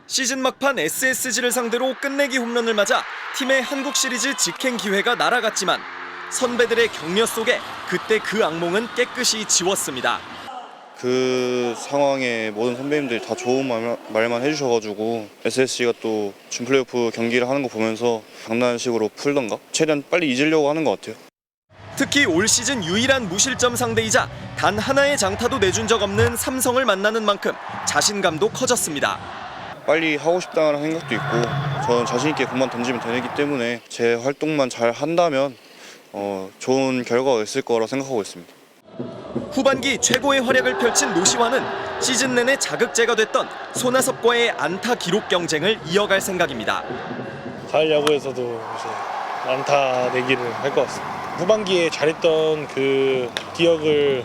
시즌 막판 SSG를 상대로 끝내기 홈런을 맞아 팀의 한국 시리즈 직행 기회가 날아갔지만 선배들의 격려 속에 그때 그 악몽은 깨끗이 지웠습니다. 그 상황에 모든 선배님들이 다 좋은 말만 해주셔가지고 SSG가 또 준플레이오프 경기를 하는 거 보면서 장난식으로 풀던가 최대한 빨리 잊으려고 하는 것 같아요. 특히 올 시즌 유일한 무실점 상대이자 단 하나의 장타도 내준 적 없는 삼성을 만나는 만큼 자신감도 커졌습니다. 빨리 하고 싶다는 생각도 있고 저는 자신 있게 공만 던지면 되기 때문에 제 활동만 잘 한다면 좋은 결과가 있을 거라 생각하고 있습니다. 후반기 최고의 활약을 펼친 노시환은 시즌 내내 자극제가 됐던 손아섭과의 안타 기록 경쟁을 이어갈 생각입니다. 가을 야구에서도 이제 안타 내기를 할 것 같습니다. 후반기에 잘했던 그 기억을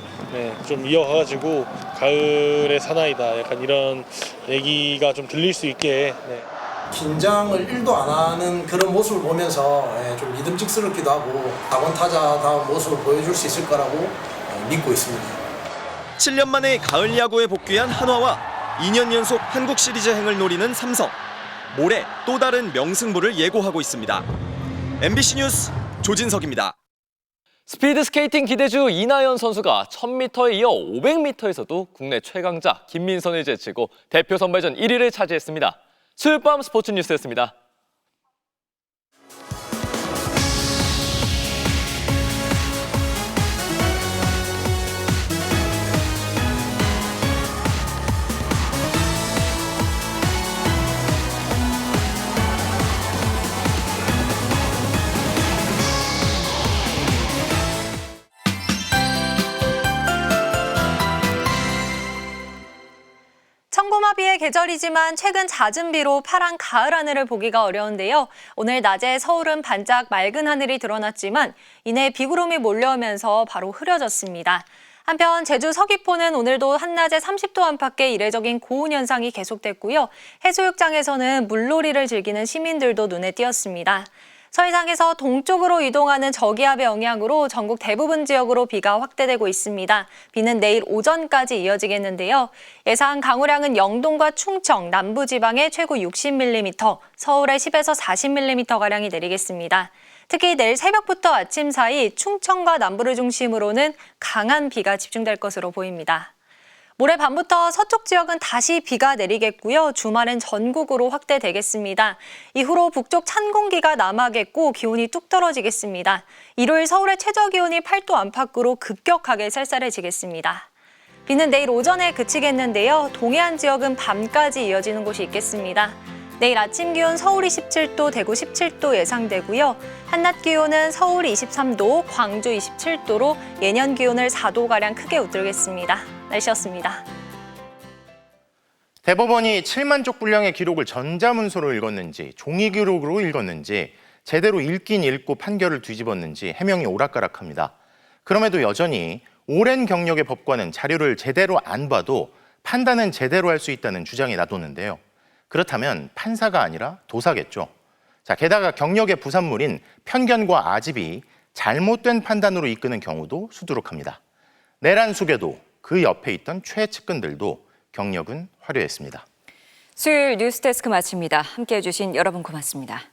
좀 이어가가지고 가을의 사나이다 약간 이런 얘기가 좀 들릴 수 있게 긴장을 1도 안 하는 그런 모습을 보면서 좀 믿음직스럽기도 하고 강원 타자다운 모습을 보여줄 수 있을 거라고 믿고 있습니다. 7년 만에 가을 야구에 복귀한 한화와 2년 연속 한국 시리즈행을 노리는 삼성. 모레 또 다른 명승부를 예고하고 있습니다. MBC 뉴스 조진석입니다. 스피드 스케이팅 기대주 이나연 선수가 1000m에 이어 500m에서도 국내 최강자 김민선을 제치고 대표 선발전 1위를 차지했습니다. 수요일 밤 스포츠 뉴스였습니다. 청고마비의 계절이지만 최근 잦은 비로 파란 가을 하늘을 보기가 어려운데요. 오늘 낮에 서울은 반짝 맑은 하늘이 드러났지만 이내 비구름이 몰려오면서 바로 흐려졌습니다. 한편 제주 서귀포는 오늘도 한낮에 30도 안팎의 이례적인 고온 현상이 계속됐고요. 해수욕장에서는 물놀이를 즐기는 시민들도 눈에 띄었습니다. 서해상에서 동쪽으로 이동하는 저기압의 영향으로 전국 대부분 지역으로 비가 확대되고 있습니다. 비는 내일 오전까지 이어지겠는데요. 예상 강우량은 영동과 충청, 남부지방에 최고 60mm, 서울에 10에서 40mm가량이 내리겠습니다. 특히 내일 새벽부터 아침 사이 충청과 남부를 중심으로는 강한 비가 집중될 것으로 보입니다. 모레 밤부터 서쪽 지역은 다시 비가 내리겠고요. 주말은 전국으로 확대되겠습니다. 이후로 북쪽 찬 공기가 남하겠고 기온이 뚝 떨어지겠습니다. 일요일 서울의 최저 기온이 8도 안팎으로 급격하게 쌀쌀해지겠습니다. 비는 내일 오전에 그치겠는데요. 동해안 지역은 밤까지 이어지는 곳이 있겠습니다. 내일 아침 기온 서울이 17도, 대구 17도 예상되고요. 한낮 기온은 서울이 23도, 광주 27도로 예년 기온을 4도가량 크게 웃돌겠습니다. 날씨였습니다. 대법원이 7만 쪽 분량의 기록을 전자문서로 읽었는지 종이 기록으로 읽었는지 제대로 읽긴 읽고 판결을 뒤집었는지 해명이 오락가락합니다. 그럼에도 여전히 오랜 경력의 법관은 자료를 제대로 안 봐도 판단은 제대로 할 수 있다는 주장이 나도는데요. 그렇다면 판사가 아니라 도사겠죠. 자, 게다가 경력의 부산물인 편견과 아집이 잘못된 판단으로 이끄는 경우도 수두룩합니다. 내란 수괴도 그 옆에 있던 최측근들도 경력은 화려했습니다. 수요일 뉴스데스크 마칩니다. 함께해 주신 여러분 고맙습니다.